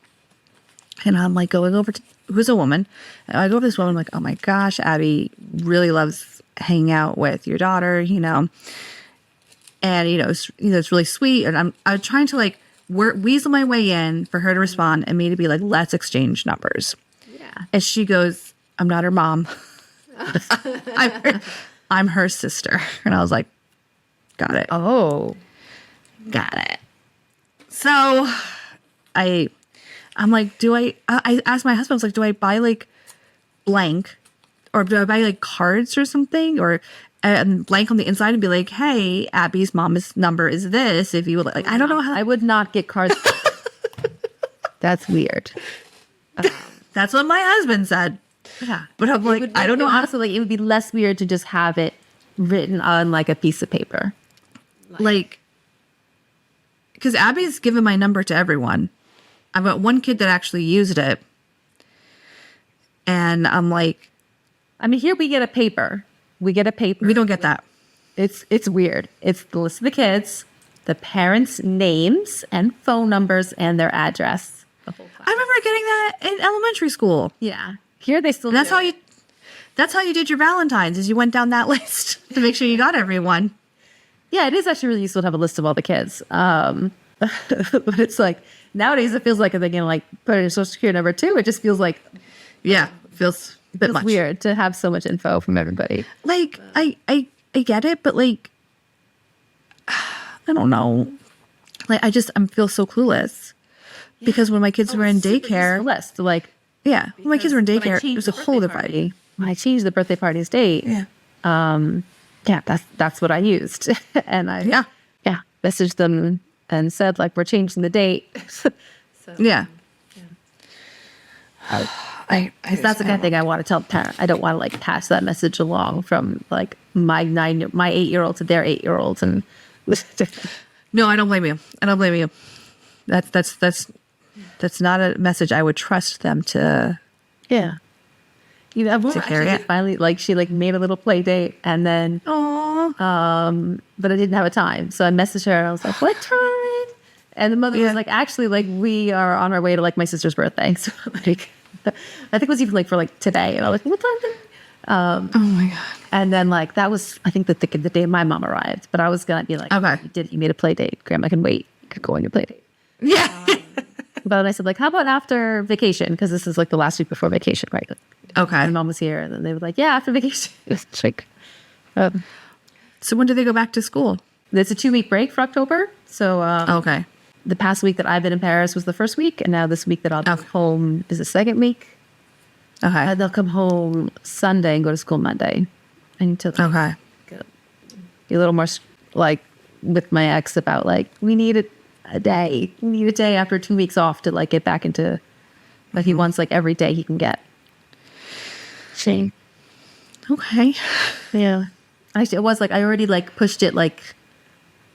[SPEAKER 1] and I'm like going over to who's a woman. And I go over to this woman, I'm like, oh my gosh, Abby really loves hanging out with your daughter, you know. And it's really sweet. And I'm trying to like weasel my way in for her to respond and me to be like, let's exchange numbers. Yeah. And she goes, I'm not her mom. I'm her sister. And I was like, got it.
[SPEAKER 2] Oh,
[SPEAKER 1] got it. So I'm like, I asked my husband, I was like, do I buy like blank, or do I buy like cards or something, or blank on the inside and be like, hey, Abby's mom's number is this. If you would like, I don't know how.
[SPEAKER 2] I would not get cards. That's weird.
[SPEAKER 1] That's what my husband said. Yeah. But I'm like, I don't know how.
[SPEAKER 2] Honestly, like, it would be less weird to just have it written on like a piece of paper.
[SPEAKER 1] Like, because Abby's given my number to everyone. I've got one kid that actually used it. And I'm like,
[SPEAKER 2] I mean, here we get a paper. We get a paper.
[SPEAKER 1] We don't get that.
[SPEAKER 2] It's weird. It's the list of the kids, the parents' names and phone numbers and their address. The whole time.
[SPEAKER 1] I remember getting that in elementary school.
[SPEAKER 2] Yeah. Here they still.
[SPEAKER 1] That's how you did your Valentines, is you went down that list to make sure you got everyone.
[SPEAKER 2] Yeah, it is actually really useful to have a list of all the kids. But it's like nowadays it feels like they're gonna like put in a social security number too. It just feels like
[SPEAKER 1] feels a bit much
[SPEAKER 2] weird to have so much info from everybody.
[SPEAKER 1] Like I get it, but like I don't know. Like I feel so clueless because when my kids were in daycare,
[SPEAKER 2] list like
[SPEAKER 1] when my kids were in daycare, it was a whole other party.
[SPEAKER 2] When I changed the birthday party's date, that's what I used, and I messaged them and said like we're changing the date. That's the kind of thing I want to tell parents. I don't want to like pass that message along from like my 8-year-old to their 8-year-olds and.
[SPEAKER 1] No, I don't blame you. That's not a message I would trust them to.
[SPEAKER 2] Yeah. To carry it. Finally, like she like made a little play date and then.
[SPEAKER 1] Aww.
[SPEAKER 2] But I didn't have a time, so I messaged her and I was like, "What time?" And the mother was like, "Actually, like we are on our way to like my sister's birthday." So like, I think it was even like for like today, and I was like, "What time?"
[SPEAKER 1] Oh my God.
[SPEAKER 2] And then like that was, I think, the day my mom arrived. But I was gonna be like,
[SPEAKER 1] Okay.
[SPEAKER 2] You made a play date, Grandma can wait. You could go on your play date.
[SPEAKER 1] Yeah.
[SPEAKER 2] But I said like, how about after vacation? Because this is like the last week before vacation, right?
[SPEAKER 1] Okay.
[SPEAKER 2] My mom was here, and then they were like, yeah, after vacation. It's like,
[SPEAKER 1] So when do they go back to school?
[SPEAKER 2] it's a 2-week break for October. So
[SPEAKER 1] Okay.
[SPEAKER 2] the past week that I've been in Paris was the first week, and now this week that I'll be home is the second week.
[SPEAKER 1] Okay.
[SPEAKER 2] They'll come home Sunday and go to school Monday. I need to
[SPEAKER 1] Okay.
[SPEAKER 2] be a little more like with my ex about like we need a day. We need a day after 2 weeks off to like get back into. But he wants like every day he can get. Shame.
[SPEAKER 1] Okay.
[SPEAKER 2] Yeah. Actually, it was like I already like pushed it like,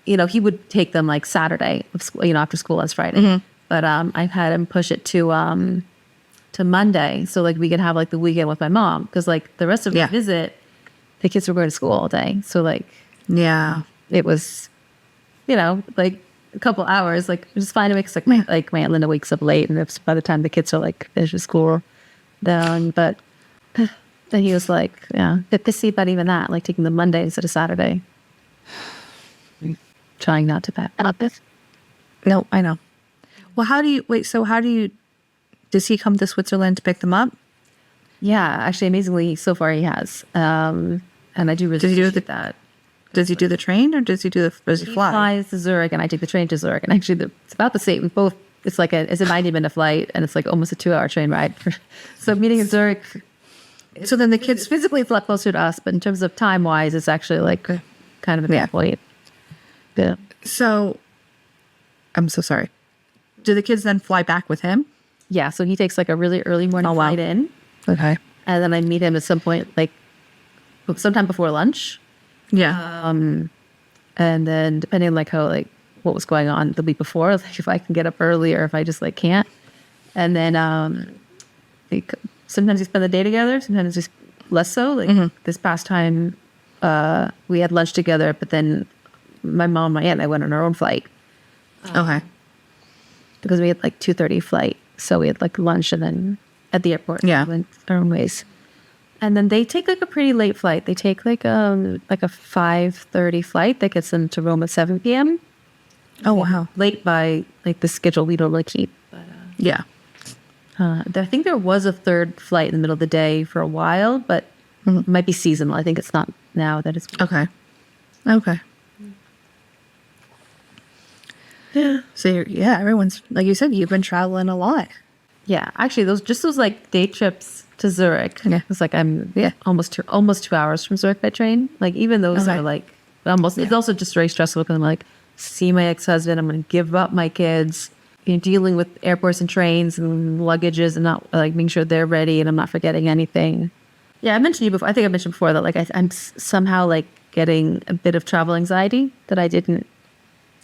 [SPEAKER 2] he would take them like Saturday of school, after school on Friday. But I've had him push it to Monday, so like we could have like the weekend with my mom, because like the rest of the visit, the kids were going to school all day. So like it was, like a couple hours, like just fine to make like my Aunt Linda wakes up late, and it's by the time the kids are like finished with school done. But then he was like, a bit pissy about even that, like taking the Monday instead of Saturday. Trying not to back up this.
[SPEAKER 1] No, I know. Well, does he come to Switzerland to pick them up?
[SPEAKER 2] Yeah, actually, amazingly, so far he has. And I do really appreciate that.
[SPEAKER 1] Does he do the train, or does he fly?
[SPEAKER 2] He flies to Zurich, and I take the train to Zurich. And actually, it's about the same. Both, it's like it's a 90-minute flight, and it's like almost a 2-hour train ride. So meeting in Zurich.
[SPEAKER 1] So then the kids
[SPEAKER 2] Physically, it's a lot closer to us, but in terms of time-wise, it's actually like kind of a big point. Yeah.
[SPEAKER 1] So, I'm so sorry. Do the kids then fly back with him?
[SPEAKER 2] Yeah, so he takes like a really early morning flight in.
[SPEAKER 1] Okay.
[SPEAKER 2] And then I meet him at some point, like sometime before lunch.
[SPEAKER 1] Yeah.
[SPEAKER 2] And then depending on like how, like what was going on the week before, like if I can get up early or if I just like can't. And then sometimes we spend the day together, sometimes just less so. Like this past time, we had lunch together, but then my mom, my aunt, and I went on our own flight.
[SPEAKER 1] Okay.
[SPEAKER 2] Because we had like 2:30 flight. So we had like lunch and then at the airport.
[SPEAKER 1] Yeah.
[SPEAKER 2] Went our own ways. And then they take like a pretty late flight. They take like a 5:30 flight that gets them to Rome at 7 p.m.
[SPEAKER 1] Oh, wow.
[SPEAKER 2] Late by like the schedule we normally keep. But,
[SPEAKER 1] Yeah.
[SPEAKER 2] I think there was a third flight in the middle of the day for a while, but it might be seasonal. I think it's not now that it's.
[SPEAKER 1] Okay. Okay. Yeah. So everyone's, like you said, you've been traveling a lot.
[SPEAKER 2] Yeah, actually, those like day trips to Zurich.
[SPEAKER 1] Yeah.
[SPEAKER 2] It's like I'm almost 2 hours from Zurich by train. Like even those are like almost. It's also just very stressful because I'm like see my ex-husband. I'm going to give up my kids. Dealing with airports and trains and luggages and not like making sure they're ready and I'm not forgetting anything. Yeah, I mentioned you before. I think I mentioned before that like I'm somehow like getting a bit of travel anxiety that I didn't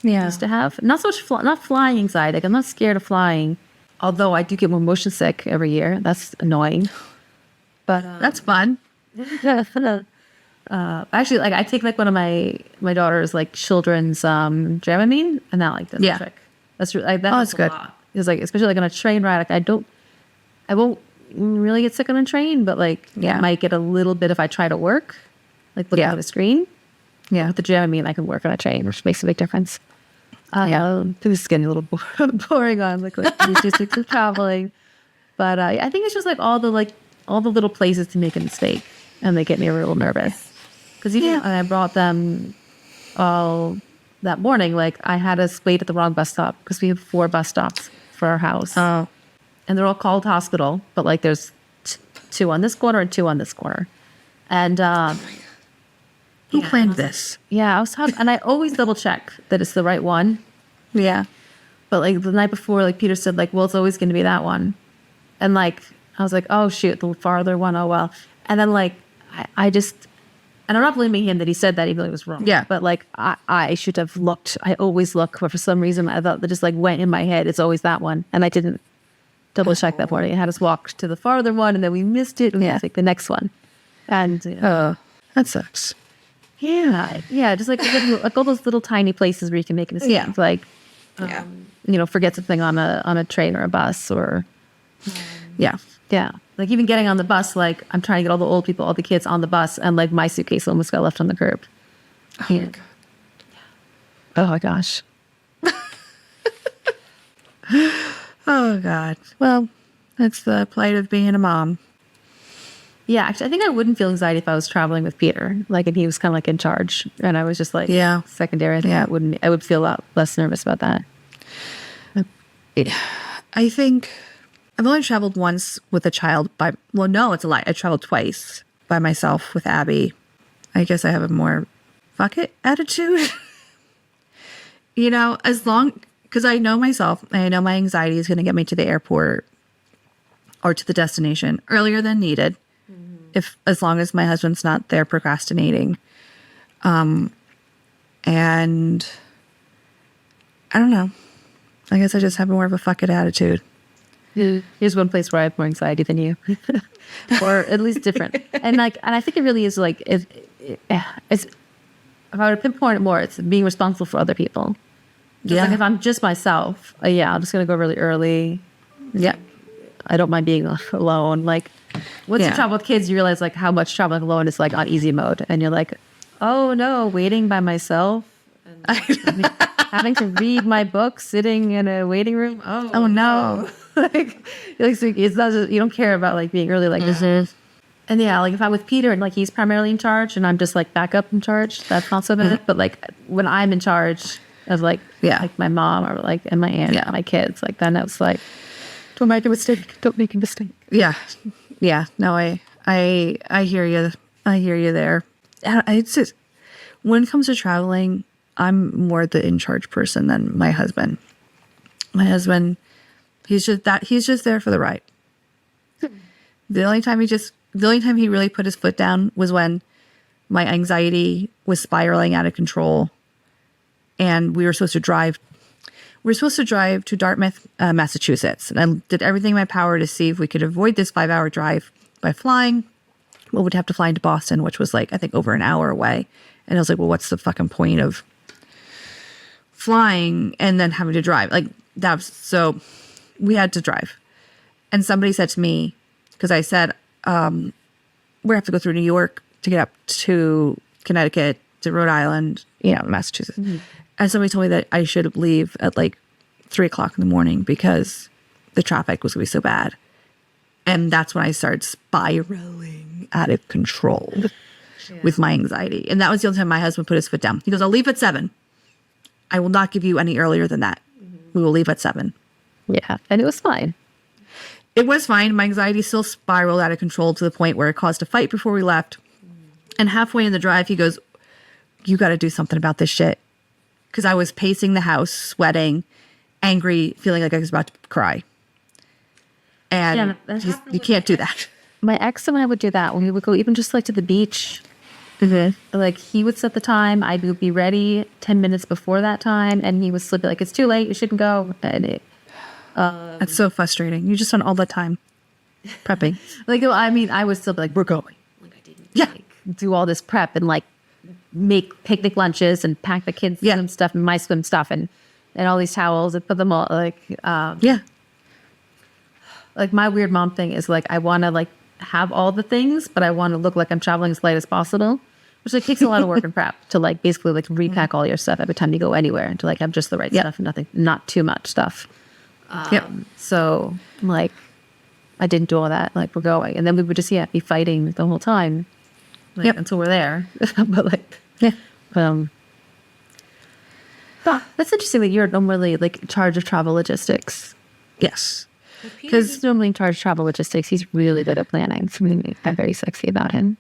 [SPEAKER 2] used to have. Not so much not flying anxiety. Like I'm not scared of flying, although I do get more motion sick every year. That's annoying. But
[SPEAKER 1] That's fun.
[SPEAKER 2] actually, like I take like one of my daughter's like children's Dramamine, and that like does the trick. That's like that.
[SPEAKER 1] Oh, that's good.
[SPEAKER 2] It's like especially like on a train ride. Like I won't really get sick on a train, but like I might get a little bit if I try to work, like looking at a screen. Yeah, with the Dramamine, I can work on a train, which makes a big difference. This is getting a little boring on like logistics of traveling, but I think it's just like all the little places to make a mistake, and they get me a little nervous because even when I brought them all that morning, like I had us wait at the wrong bus stop because we have 4 bus stops for our house, and they're all called hospital, but like there's 2 on this corner and 2 on this corner, and
[SPEAKER 1] Who planned this?
[SPEAKER 2] yeah, I was talking, and I always double check that it's the right one.
[SPEAKER 1] Yeah.
[SPEAKER 2] But like the night before, like Peter said, like, well, it's always going to be that one. And like, I was like, oh shoot, the farther one, oh well. And then like, I just, and I'm not blaming him that he said that even though he was wrong.
[SPEAKER 1] Yeah.
[SPEAKER 2] But like, I should have looked. I always look, but for some reason I thought that just like went in my head, it's always that one. And I didn't double check that morning. I had us walk to the farther one and then we missed it. And we had to take the next one. And
[SPEAKER 1] that sucks.
[SPEAKER 2] Yeah. Just like all those little tiny places where you can make a mistake.
[SPEAKER 1] Yeah.
[SPEAKER 2] Like, forget something on a train or a bus or. Yeah. Like even getting on the bus, like I'm trying to get all the old people, all the kids on the bus, and like my suitcase almost got left on the curb.
[SPEAKER 1] Oh my God.
[SPEAKER 2] Oh my gosh.
[SPEAKER 1] Oh God. Well, that's the plight of being a mom.
[SPEAKER 2] Yeah, actually, I think I wouldn't feel anxiety if I was traveling with Peter, like, and he was kind of like in charge, and I was just like,
[SPEAKER 1] Yeah.
[SPEAKER 2] secondary. I think I would feel a lot less nervous about that.
[SPEAKER 1] I think I've only traveled once with a child well, no, it's a lie. I traveled twice by myself with Abby. I guess I have a more fuck it attitude. Because I know myself, and I know my anxiety is going to get me to the airport or to the destination earlier than needed. As long as my husband's not there procrastinating. And I don't know. I guess I just have more of a fuck it attitude.
[SPEAKER 2] Here's one place where I have more anxiety than you, or at least different. And I think it really is like, it's, if I were to pinpoint it more, it's being responsible for other people. Just like if I'm just myself, I'm just going to go really early.
[SPEAKER 1] Yeah.
[SPEAKER 2] I don't mind being alone. Like once you travel with kids, you realize like how much traveling alone is like on easy mode. And you're like, oh no, waiting by myself. And having to read my book sitting in a waiting room.
[SPEAKER 1] Oh no.
[SPEAKER 2] like it's not just, you don't care about like being early like this is. And like if I'm with Peter and like he's primarily in charge and I'm just like backup in charge, that's not so bad. But like when I'm in charge of like my mom or like and my aunt and my kids, like then it's like, don't make a mistake. Don't make a mistake.
[SPEAKER 1] Yeah. Yeah. No, I hear you. I hear you there. It's just, when it comes to traveling, I'm more the in charge person than my husband. My husband, he's just there for the ride. The only time he really put his foot down was when my anxiety was spiraling out of control and we were supposed to drive to Dartmouth, Massachusetts. And I did everything in my power to see if we could avoid this 5-hour drive by flying. Well, we'd have to fly into Boston, which was like, I think over an hour away. And I was like, well, what's the fucking point of flying and then having to drive? Like so we had to drive. And somebody said to me, because I said, we have to go through New York to get up to Connecticut, to Rhode Island, Massachusetts. Mm-hmm. And somebody told me that I should leave at like 3:00 in the morning because the traffic was going to be so bad. And that's when I started spiraling out of control with my anxiety. And that was the only time my husband put his foot down. He goes, I'll leave at 7. I will not give you any earlier than that. We will leave at 7.
[SPEAKER 2] Yeah. And it was fine.
[SPEAKER 1] It was fine. My anxiety still spiraled out of control to the point where it caused a fight before we left. And halfway in the drive, he goes, you got to do something about this shit. Because I was pacing the house, sweating, angry, feeling like I was about to cry. And you can't do that.
[SPEAKER 2] My ex and I would do that when we would go even just like to the beach. Mm-hmm. Like he would set the time. I would be ready 10 minutes before that time. And he would slip it like, it's too late. You shouldn't go. And
[SPEAKER 1] that's so frustrating. You just spend all the time prepping.
[SPEAKER 2] I would still be like, we're going. Like I didn't do all this prep and like make picnic lunches and pack the kids' swim stuff and my swim stuff and all these towels and put them all like my weird mom thing is like I want to like have all the things, but I want to look like I'm traveling as light as possible, which like takes a lot of work and prep to like basically like repack all your stuff every time you go anywhere and to like have just the right stuff and not too much stuff. So like I didn't do all that. Like we're going, and then we would just be fighting the whole time. Until we're there. But like, that's interesting that you're normally like in charge of travel logistics.
[SPEAKER 1] Yes.
[SPEAKER 2] Because he's normally in charge of travel logistics. He's really good at planning. I'm very sexy about him.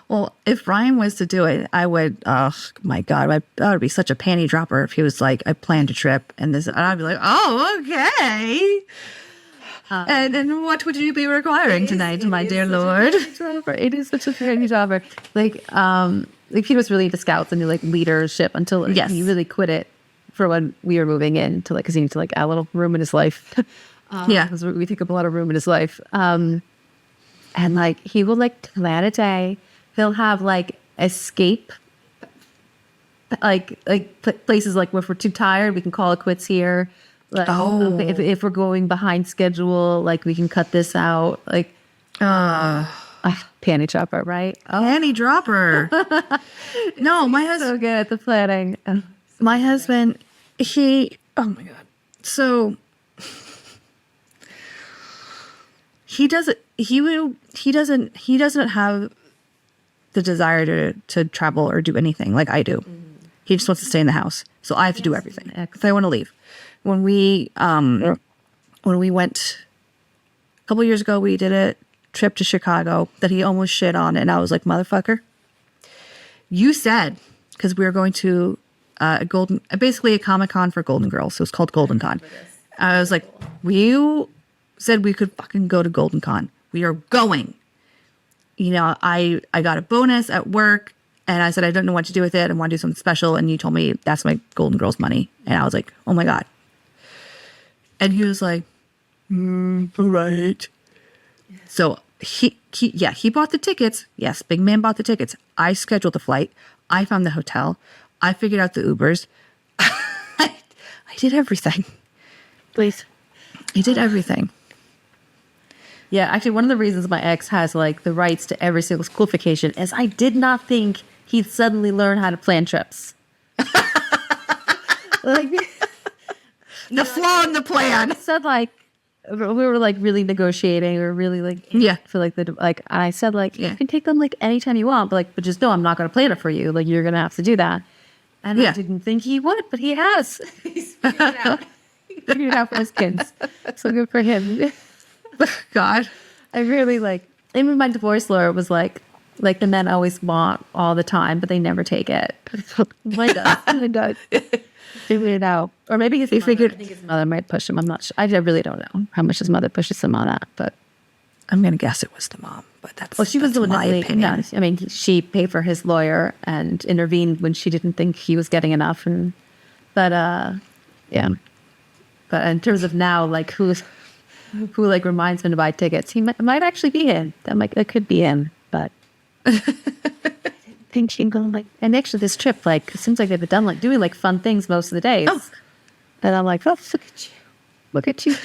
[SPEAKER 1] Well, if Ryan was to do it, I would, oh my God, that would be such a panty dropper if he was like, I planned a trip and I'd be like, oh, okay. And what would you be requiring tonight, my dear Lord?
[SPEAKER 2] It is such a panty dropper. Like Peter was really into scouts and like leadership until he really quit it for when we were moving in to like, because he needed to like add a little room in his life. Because we take up a lot of room in his life. And like he will like plan a day. He'll have like escape, like places like if we're too tired, we can call it quits here. Like, okay, if we're going behind schedule, like we can cut this out. Like, panty chopper, right?
[SPEAKER 1] Panty dropper. No, my husband.
[SPEAKER 2] So good at the planning.
[SPEAKER 1] My husband, oh my God. So he doesn't have the desire to travel or do anything like I do. He just wants to stay in the house. So I have to do everything if I want to leave. When we went a couple years ago, we did a trip to Chicago that he almost shit on. And I was like, motherfucker, you said, because we were going to basically a Comic-Con for Golden Girls. So it was called Golden Con. I was like, you said we could fucking go to Golden Con. We are going. You know, I got a bonus at work and I said, I don't know what to do with it. I want to do something special. And you told me that's my Golden Girls money. And I was like, oh my God. And he was like, right. So he bought the tickets. Yes, big man bought the tickets. I scheduled the flight. I found the hotel. I figured out the Ubers. I did everything.
[SPEAKER 2] Please.
[SPEAKER 1] I did everything.
[SPEAKER 2] Yeah, actually, one of the reasons my ex has like the rights to every single school vacation is I did not think he'd suddenly learn how to plan trips. Like
[SPEAKER 1] the flaw in the plan.
[SPEAKER 2] I said like we were like really negotiating. We were really like for like and I said like you can take them like anytime you want, but just know I'm not going to plan it for you. Like you're going to have to do that. And I didn't think he would, but he has. He's figured it out. He figured it out for his kids. So good for him.
[SPEAKER 1] God,
[SPEAKER 2] I really even my divorce lawyer was like the men always want all the time, but they never take it. Mine does. Figured it out. Or maybe I think his mother might push him. I'm not sure. I really don't know how much his mother pushes him on that, but
[SPEAKER 1] I'm going to guess it was the mom, but
[SPEAKER 2] she was the one
[SPEAKER 1] my opinion.
[SPEAKER 2] I mean, she paid for his lawyer and intervened when she didn't think he was getting enough. But in terms of now, like who reminds him to buy tickets, he might actually be in. That could be in, but I think she go and actually this trip, it seems like they've done doing fun things most of the days. Oh. And I'm like, oh, look at you.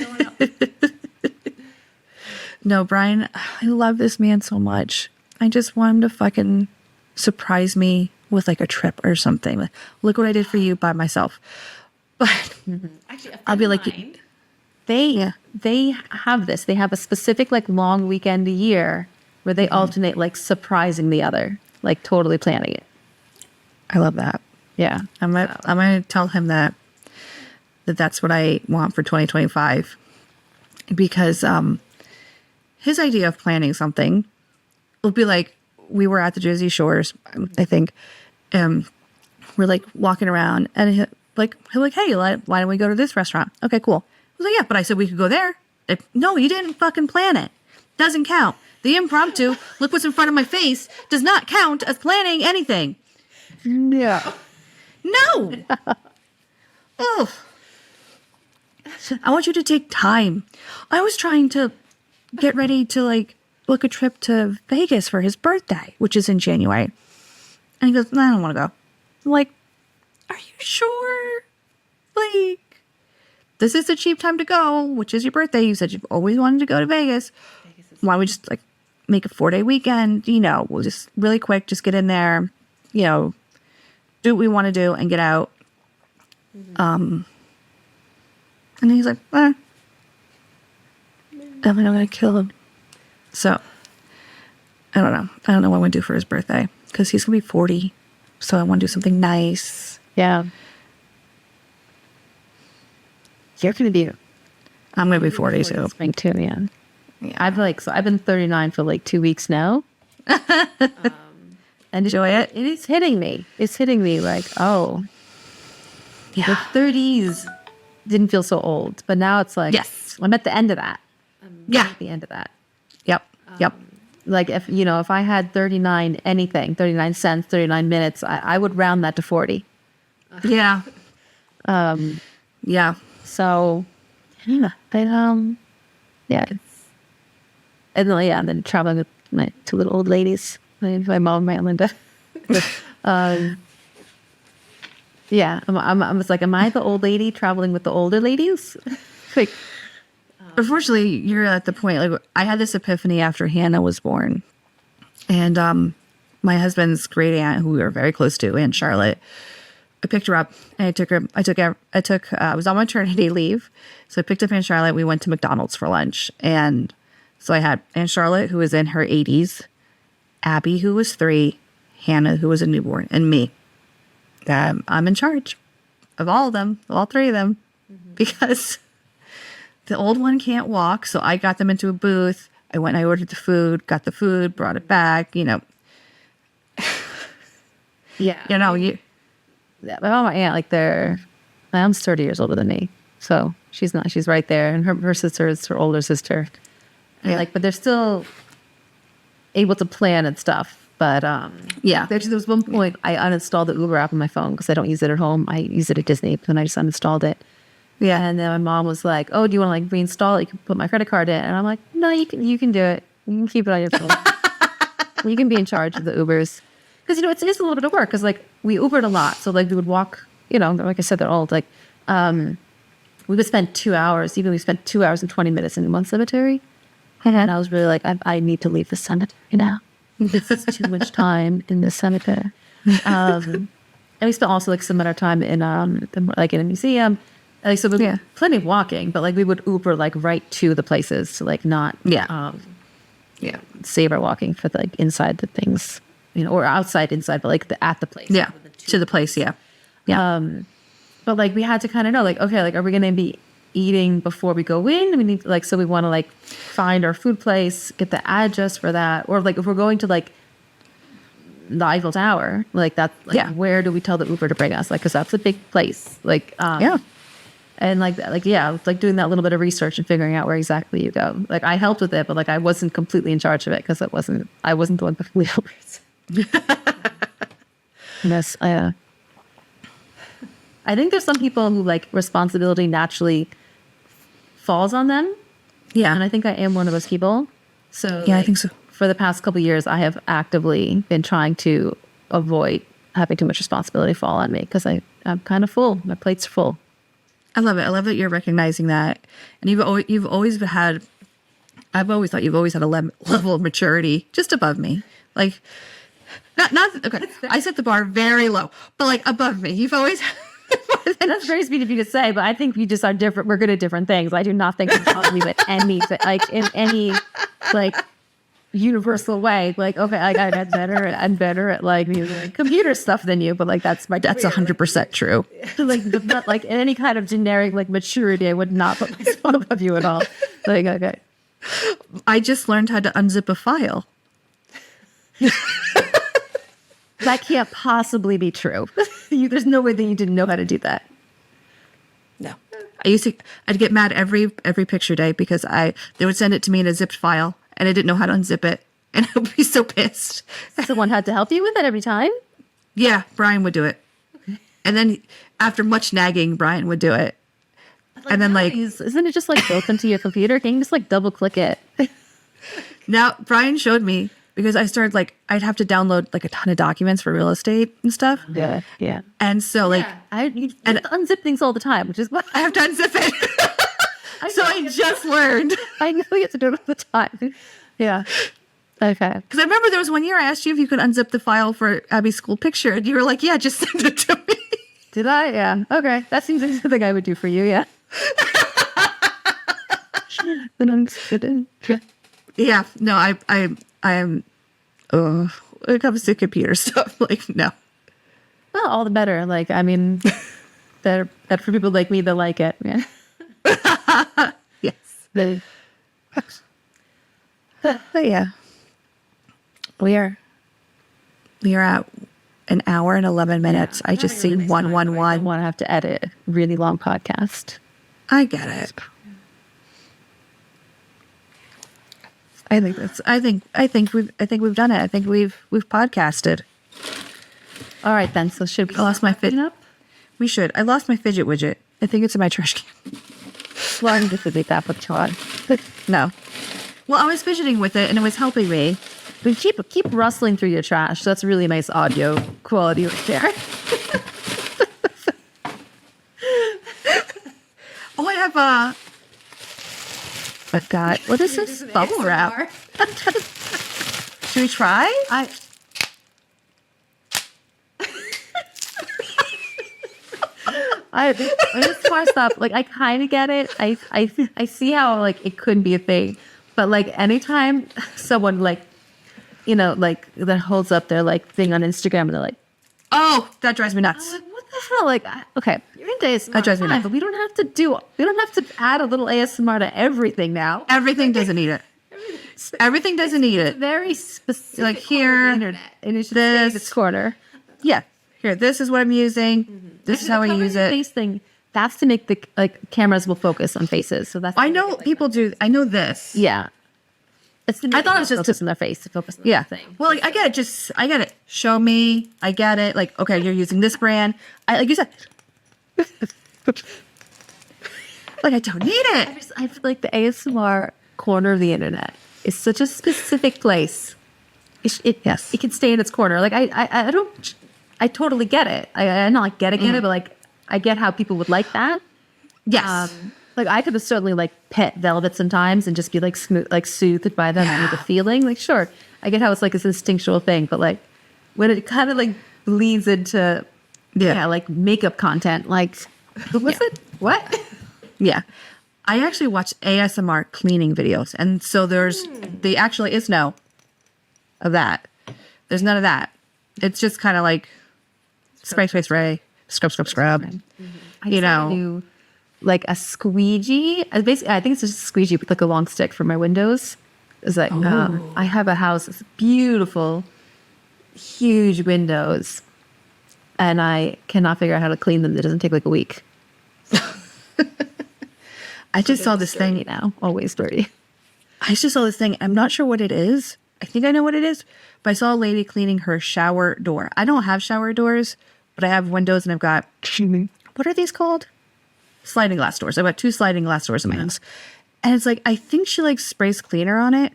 [SPEAKER 1] No, Brian, I love this man so much. I just want him to fucking surprise me with a trip or something. Like, look what I did for you by myself. But
[SPEAKER 2] actually,
[SPEAKER 1] I'll be like,
[SPEAKER 2] they have this. They have a specific long weekend a year where they alternate surprising the other, totally planning it.
[SPEAKER 1] I love that.
[SPEAKER 2] Yeah,
[SPEAKER 1] I'm gonna tell him that's what I want for 2025 because his idea of planning something will be we were at the Jersey Shores, I think, we're walking around and he'll hey, why don't we go to this restaurant? Okay, cool. I was like, yeah, but I said we could go there. No, you didn't fucking plan it. Doesn't count. The impromptu, look what's in front of my face, does not count as planning anything.
[SPEAKER 2] No.
[SPEAKER 1] No. Oh. I want you to take time. I was trying to get ready to book a trip to Vegas for his birthday, which is in January. And he goes, no, I don't want to go. I'm like, are you sure? This is a cheap time to go, which is your birthday. You said you've always wanted to go to Vegas. Why don't we just make a 4-day weekend? We'll just really quick, just get in there, do what we want to do and get out. And he's like, I'm going to kill him. So, I don't know. I don't know what I'm going to do for his birthday because he's going to be 40. So I want to do something nice.
[SPEAKER 2] Yeah. You're going to be...
[SPEAKER 1] I'm going to be 40 too.
[SPEAKER 2] Spring too, yeah. I've been 39 for 2 weeks now.
[SPEAKER 1] And enjoy it.
[SPEAKER 2] It is hitting me. It's hitting me oh. Yeah. The 30s didn't feel so old, but now it's
[SPEAKER 1] yes.
[SPEAKER 2] I'm at the end of that.
[SPEAKER 1] At
[SPEAKER 2] the end of that.
[SPEAKER 1] Yep. Yep.
[SPEAKER 2] If I had 39 cents, 39 minutes, I would round that to 40.
[SPEAKER 1] Yeah. Yeah.
[SPEAKER 2] So, yeah. But, yeah. And then traveling with my two little old ladies, my mom and my Linda. Yeah. I was like, am I the old lady traveling with the older ladies? Like,
[SPEAKER 1] Unfortunately, you're at the point, like, I had this epiphany after Hannah was born. And my husband's great aunt, who we were very close to, Aunt Charlotte, I picked her up and I was on maternity leave. So I picked up Aunt Charlotte. We went to McDonald's for lunch. And so I had Aunt Charlotte, who was in her 80s, Abby, who was 3, Hannah, who was a newborn, and me. I'm in charge of all of them, all 3 of them, because the old one can't walk. So I got them into a booth. I went and I ordered the food, got the food, brought it back,
[SPEAKER 2] Yeah. Yeah, my mom and aunt, like my mom's 30 years older than me. So she's right there. And her sister is her older sister. And but they're still able to plan and stuff. But there was one point I uninstalled the Uber app on my phone because I don't use it at home. I use it at Disney, but then I just uninstalled it. Yeah. And then my mom was like, oh, do you want to like reinstall it? You can put my credit card in. And I'm like, no, you can do it. You can keep it on your phone. You can be in charge of the Ubers. Because, it is a little bit of work. Because, like, we Ubered a lot. So, like, we would walk, like I said, they're old. Like, we would spend 2 hours. Even we spent 2 hours and 20 minutes in one cemetery. And I was really like, I need to leave the cemetery now. This is too much time in this cemetery. And we spent also, like, some of our time in a museum. Like, so plenty of walking. But, like, we would Uber, like, right to the places to, like, not save our walking for, like, inside the things. Or inside, but like at the place.
[SPEAKER 1] Yeah, to the place, yeah.
[SPEAKER 2] But like we had to kind of know, like, okay, like, are we going to be eating before we go in? We need, like, so we want to, like, find our food place, get the address for that. Or, like, if we're going to, like, the Eiffel Tower, like, that's, like, where do we tell the Uber to bring us? Like, because that's a big place. Like, And like doing that little bit of research and figuring out where exactly you go. Like, I helped with it, but like I wasn't completely in charge of it because I wasn't the one with the Ubers. Yes, I think there's some people who, like, responsibility naturally falls on them. Yeah, and I think I am one of those people. So
[SPEAKER 1] yeah, I think so.
[SPEAKER 2] For the past couple of years, I have actively been trying to avoid having too much responsibility fall on me because I'm kind of full. My plate's full.
[SPEAKER 1] I love it. I love that you're recognizing that, and you've always had. I've always thought you've always had a level of maturity just above me, like. Not okay. I set the bar very low, but like above me. You've always.
[SPEAKER 2] And that's very sweet of you to say, but I think we just are different. We're good at different things. I do not think I'm probably with anything, like in any like universal way. Like, okay, like I'm better at like computer stuff than you, but like that's
[SPEAKER 1] 100% true.
[SPEAKER 2] Like, but not like in any kind of generic like maturity, I would not put myself above you at all. Like, okay,
[SPEAKER 1] I just learned how to unzip a file.
[SPEAKER 2] That can't possibly be true. There's no way that you didn't know how to do that.
[SPEAKER 1] No. I'd get mad every picture day because they would send it to me in a zipped file and I didn't know how to unzip it. And I would be so pissed.
[SPEAKER 2] Someone had to help you with it every time?
[SPEAKER 1] Yeah, Brian would do it. Okay. And then after much nagging, Brian would do it.
[SPEAKER 2] And then like, isn't it just like built into your computer? Can you just like double click it?
[SPEAKER 1] Now, Brian showed me. Because I started I'd have to download like a ton of documents for real estate and stuff.
[SPEAKER 2] Yeah, yeah.
[SPEAKER 1] And so you
[SPEAKER 2] have to unzip things all the time, which is what
[SPEAKER 1] I have to unzip it. I just learned.
[SPEAKER 2] I know you have to do it all the time. Yeah. Okay.
[SPEAKER 1] Because I remember there was one year I asked you if you could unzip the file for Abby's school picture, and you were like, "Yeah, just send it to me."
[SPEAKER 2] Did I? Yeah. Okay. That seems like something I would do for you. Yeah. Then unzip it.
[SPEAKER 1] Yeah. No, I am, when it comes to computer stuff, like, no.
[SPEAKER 2] Well, all the better. Like, I mean, better for people like me that like it. Yeah.
[SPEAKER 1] Yes.
[SPEAKER 2] But yeah.
[SPEAKER 1] We are at an hour and 11 minutes. Yeah, I just see 111.
[SPEAKER 2] I don't want to have to edit a really long podcast.
[SPEAKER 1] I get it. I think we've done it. I think we've podcasted.
[SPEAKER 2] All right then. So should we?
[SPEAKER 1] I lost my fidget. Up? We should. I lost my fidget widget. I think it's in my trash can.
[SPEAKER 2] Well, I'm just delete that, but
[SPEAKER 1] no. Well, I was fidgeting with it and it was helping me.
[SPEAKER 2] But keep rustling through your trash. That's really nice audio quality right there.
[SPEAKER 1] have I've got, what is this? Bubble wrap. Should we try?
[SPEAKER 2] I just parsed up. Like, I kind of get it. I see how, like, it couldn't be a thing. But, like, anytime someone, like, you know, like, that holds up their, like, thing on Instagram and they're like,
[SPEAKER 1] oh, that drives me nuts.
[SPEAKER 2] I'm like, what the hell? Like, okay, you're into ASMR.
[SPEAKER 1] That drives me nuts.
[SPEAKER 2] But we don't have to add a little ASMR to everything now.
[SPEAKER 1] Everything doesn't need it. Everything doesn't need it.
[SPEAKER 2] Very specific.
[SPEAKER 1] Like here,
[SPEAKER 2] the internet. And it should stay in its corner.
[SPEAKER 1] Yeah. Here, this is what I'm using.
[SPEAKER 2] Mm-hmm.
[SPEAKER 1] This is how I use it.
[SPEAKER 2] Face thing. That's to make the cameras will focus on faces. So that's.
[SPEAKER 1] I know people do. I know this.
[SPEAKER 2] Yeah.
[SPEAKER 1] I thought it was just
[SPEAKER 2] focus on their face to focus on
[SPEAKER 1] yeah.
[SPEAKER 2] the thing.
[SPEAKER 1] Well, like, I get it. I get it. Show me. I get it. Like, okay, you're using this brand. Like you said. Like, I don't need it.
[SPEAKER 2] I feel like the ASMR corner of the internet is such a specific place.
[SPEAKER 1] Yes.
[SPEAKER 2] It can stay in its corner. Like I totally get it. I not like get it, but like I get how people would like that.
[SPEAKER 1] Yes.
[SPEAKER 2] Like I could have certainly like pet velvet sometimes and just be like smooth, like soothed by them with the feeling. Like sure, I get how it's like this instinctual thing, but like when it kind of like bleeds into like makeup content, like what's it? What?
[SPEAKER 1] Yeah. I actually watch ASMR cleaning videos, and so there actually is no of that. There's none of that. It's just kind of like spray, scrub. You know.
[SPEAKER 2] Do like a squeegee. Basically, I think it's just a squeegee with like a long stick for my windows. It's like I have a house, it's beautiful, huge windows, and I cannot figure out how to clean them. It doesn't take like a week.
[SPEAKER 1] I just saw this thing
[SPEAKER 2] now, always dirty.
[SPEAKER 1] I just saw this thing. I'm not sure what it is. I think I know what it is, but I saw a lady cleaning her shower door. I don't have shower doors, but I have windows and I've got, what are these called? Sliding glass doors. I've got 2 sliding glass doors in my house. And it's like, I think she like sprays cleaner on it.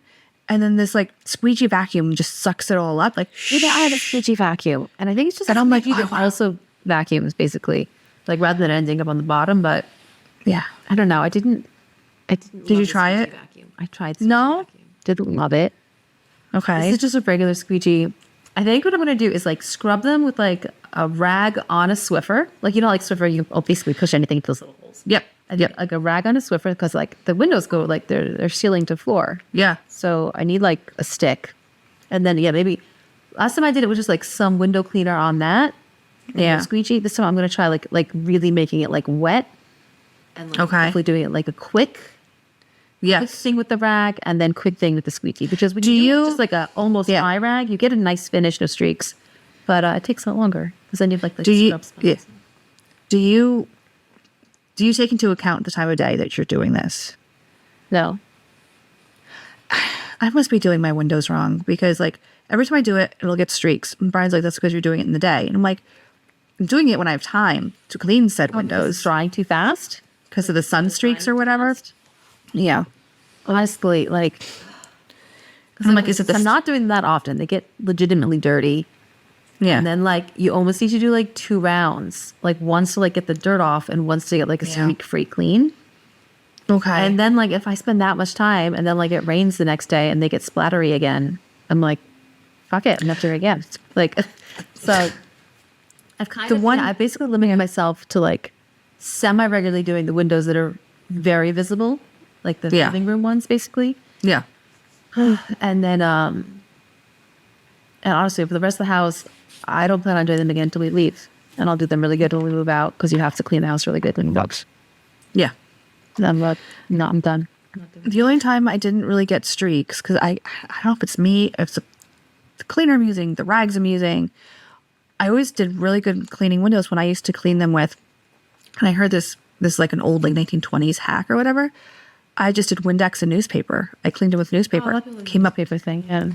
[SPEAKER 1] And then this like squeegee vacuum just sucks it all up. Like,
[SPEAKER 2] maybe I have a squeegee vacuum. And I think it's just,
[SPEAKER 1] and I'm like,
[SPEAKER 2] also vacuums basically, like rather than ending up on the bottom, but
[SPEAKER 1] yeah.
[SPEAKER 2] I don't know. I didn't
[SPEAKER 1] Did you try it?
[SPEAKER 2] vacuum. I tried.
[SPEAKER 1] No?
[SPEAKER 2] Vacuum. Didn't love it.
[SPEAKER 1] Okay.
[SPEAKER 2] This is just a regular squeegee. I think what I'm going to do is like scrub them with like a rag on a Swiffer. Like, you know, like Swiffer, you basically push anything to those little holes.
[SPEAKER 1] Yep.
[SPEAKER 2] Like a rag on a Swiffer because like the windows go like they're ceiling to floor.
[SPEAKER 1] Yeah.
[SPEAKER 2] So I need like a stick. And then, maybe last time I did it was just like some window cleaner on that.
[SPEAKER 1] Yeah.
[SPEAKER 2] Squeegee. This time I'm going to try like really making it like wet. And like hopefully doing it like a quick thing with the rag and then quick thing with the squeegee. Because when you just like a almost dry rag, you get a nice finish, no streaks. But it takes a lot longer because then you have like the scrub spots.
[SPEAKER 1] Do you take into account the time of day that you're doing this?
[SPEAKER 2] No.
[SPEAKER 1] I must be doing my windows wrong because like every time I do it, it'll get streaks. And Brian's like, that's because you're doing it in the day. And I'm like, I'm doing it when I have time to clean said windows.
[SPEAKER 2] It's drying too fast?
[SPEAKER 1] Because of the sun streaks or whatever. Yeah.
[SPEAKER 2] Honestly, like,
[SPEAKER 1] I'm like, is it
[SPEAKER 2] I'm not doing that often. They get legitimately dirty.
[SPEAKER 1] Yeah.
[SPEAKER 2] And then like you almost need to do like 2 rounds. Like once to like get the dirt off and once to get like a streak-free clean.
[SPEAKER 1] Okay.
[SPEAKER 2] And then like if I spend that much time and then like it rains the next day and they get splattery again, I'm like, fuck it, I'm gonna have to do it again. Like, so I've basically limited myself to like semi-regularly doing the windows that are very visible, like the living room ones, basically.
[SPEAKER 1] Yeah.
[SPEAKER 2] And then, and honestly, for the rest of the house, I don't plan on doing them again until we leave. And I'll do them really good when we move out because you have to clean the house really good when you move. Yeah. And I'm like, no, I'm done.
[SPEAKER 1] The only time I didn't really get streaks, because I don't know if it's me, if it's the cleaner I'm using, the rags I'm using. I always did really good cleaning windows when I used to clean them with, and I heard this like an old like 1920s hack or whatever. I just did Windex and newspaper. I cleaned it with newspaper. Came up
[SPEAKER 2] paper thing, yeah.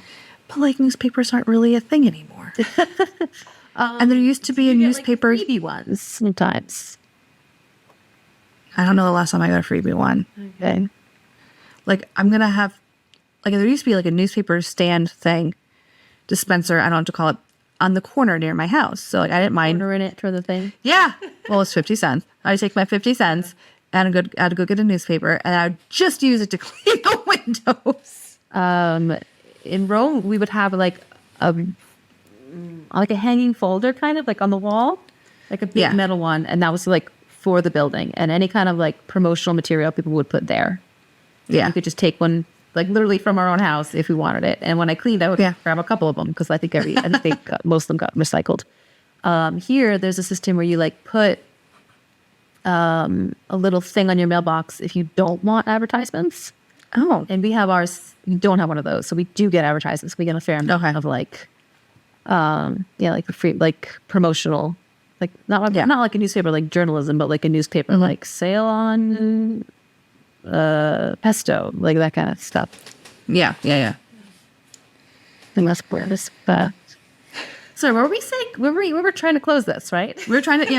[SPEAKER 1] But like newspapers aren't really a thing anymore. And there used to be a newspaper.
[SPEAKER 2] Like freebie ones sometimes.
[SPEAKER 1] I don't know the last time I got a freebie one.
[SPEAKER 2] Okay.
[SPEAKER 1] Like I'm gonna have, like there used to be like a newspaper stand thing, dispenser. I don't know what to call it, on the corner near my house. So like I didn't mind.
[SPEAKER 2] Order in it for the thing.
[SPEAKER 1] Yeah. Well, it's 50 cents. I take my 50 cents and I'd go get a newspaper, and I'd just use it to clean the windows.
[SPEAKER 2] In Rome, we would have like a hanging folder kind of like on the wall, like a big metal one. And that was like for the building, and any kind of like promotional material people would put there.
[SPEAKER 1] Yeah.
[SPEAKER 2] You could just take one like literally from our own house if we wanted it. And when I cleaned, I would grab a couple of them because I think most of them got recycled. Here, there's a system where you like put a little thing on your mailbox if you don't want advertisements.
[SPEAKER 1] Oh.
[SPEAKER 2] And we have ours. We don't have one of those, so we do get advertisements. We get a fair amount of like, like the free, like promotional, like not like a newspaper, like journalism, but like a newspaper, like sale on pesto, like that kind of stuff.
[SPEAKER 1] Yeah.
[SPEAKER 2] I think that's where this. So what were we saying? We were trying to close this, right?
[SPEAKER 1] We were trying to say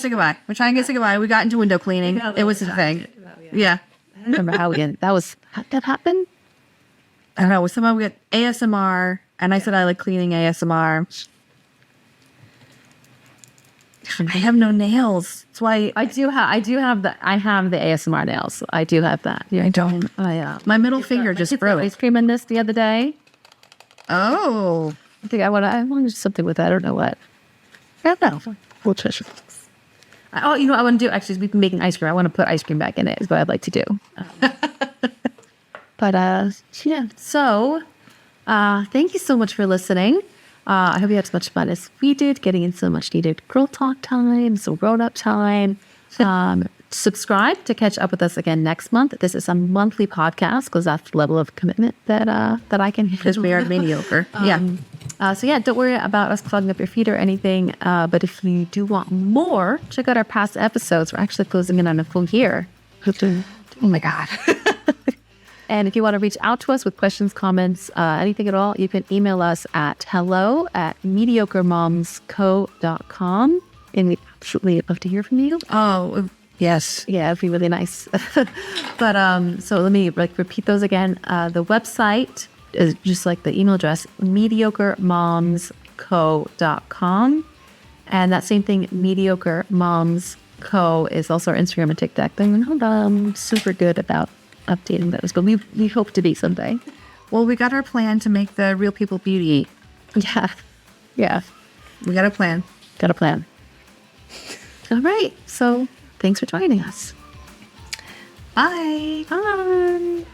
[SPEAKER 1] goodbye. We're trying to say goodbye. We got into window cleaning. It was a thing. Yeah.
[SPEAKER 2] I don't remember how we did. How did that happen?
[SPEAKER 1] I don't know. Somehow we got ASMR, and I said I like cleaning ASMR. I have no nails. That's why
[SPEAKER 2] I have the ASMR nails. I do have that.
[SPEAKER 1] Yeah, I don't. My middle finger just broke.
[SPEAKER 2] Ice cream in this the other day.
[SPEAKER 1] Oh.
[SPEAKER 2] I think I want to do something with that. I don't know what. I don't know. We'll try. Oh, you know what I want to do? Actually, we've been making ice cream. I want to put ice cream back in it is what I'd like to do. So thank you so much for listening. I hope you had as much fun as we did, getting in so much needed girl talk time, some grown-up time. Subscribe to catch up with us again next month. This is a monthly podcast because that's the level of commitment that I can handle.
[SPEAKER 1] Because we are mediocre.
[SPEAKER 2] Don't worry about us clogging up your feed or anything. But if you do want more, check out our past episodes. We're actually closing in on a full year.
[SPEAKER 1] Oh my God.
[SPEAKER 2] And if you want to reach out to us with questions, comments, anything at all, you can email us at hello@MediocreMomsCo.com. And we'd absolutely love to hear from you.
[SPEAKER 1] Oh, yes.
[SPEAKER 2] Yeah, it'd be really nice. But so let me repeat those again. The website is just like the email address, MediocreMomsCo.com. And that same thing, Mediocre Moms Co. is also our Instagram and TikTok thing. We're not super good about updating those, but we hope to be someday.
[SPEAKER 1] Well, we got our plan to make the Real People Beauty.
[SPEAKER 2] Yeah.
[SPEAKER 1] We got a plan.
[SPEAKER 2] All right. So thanks for joining us.
[SPEAKER 1] Bye.
[SPEAKER 2] Bye.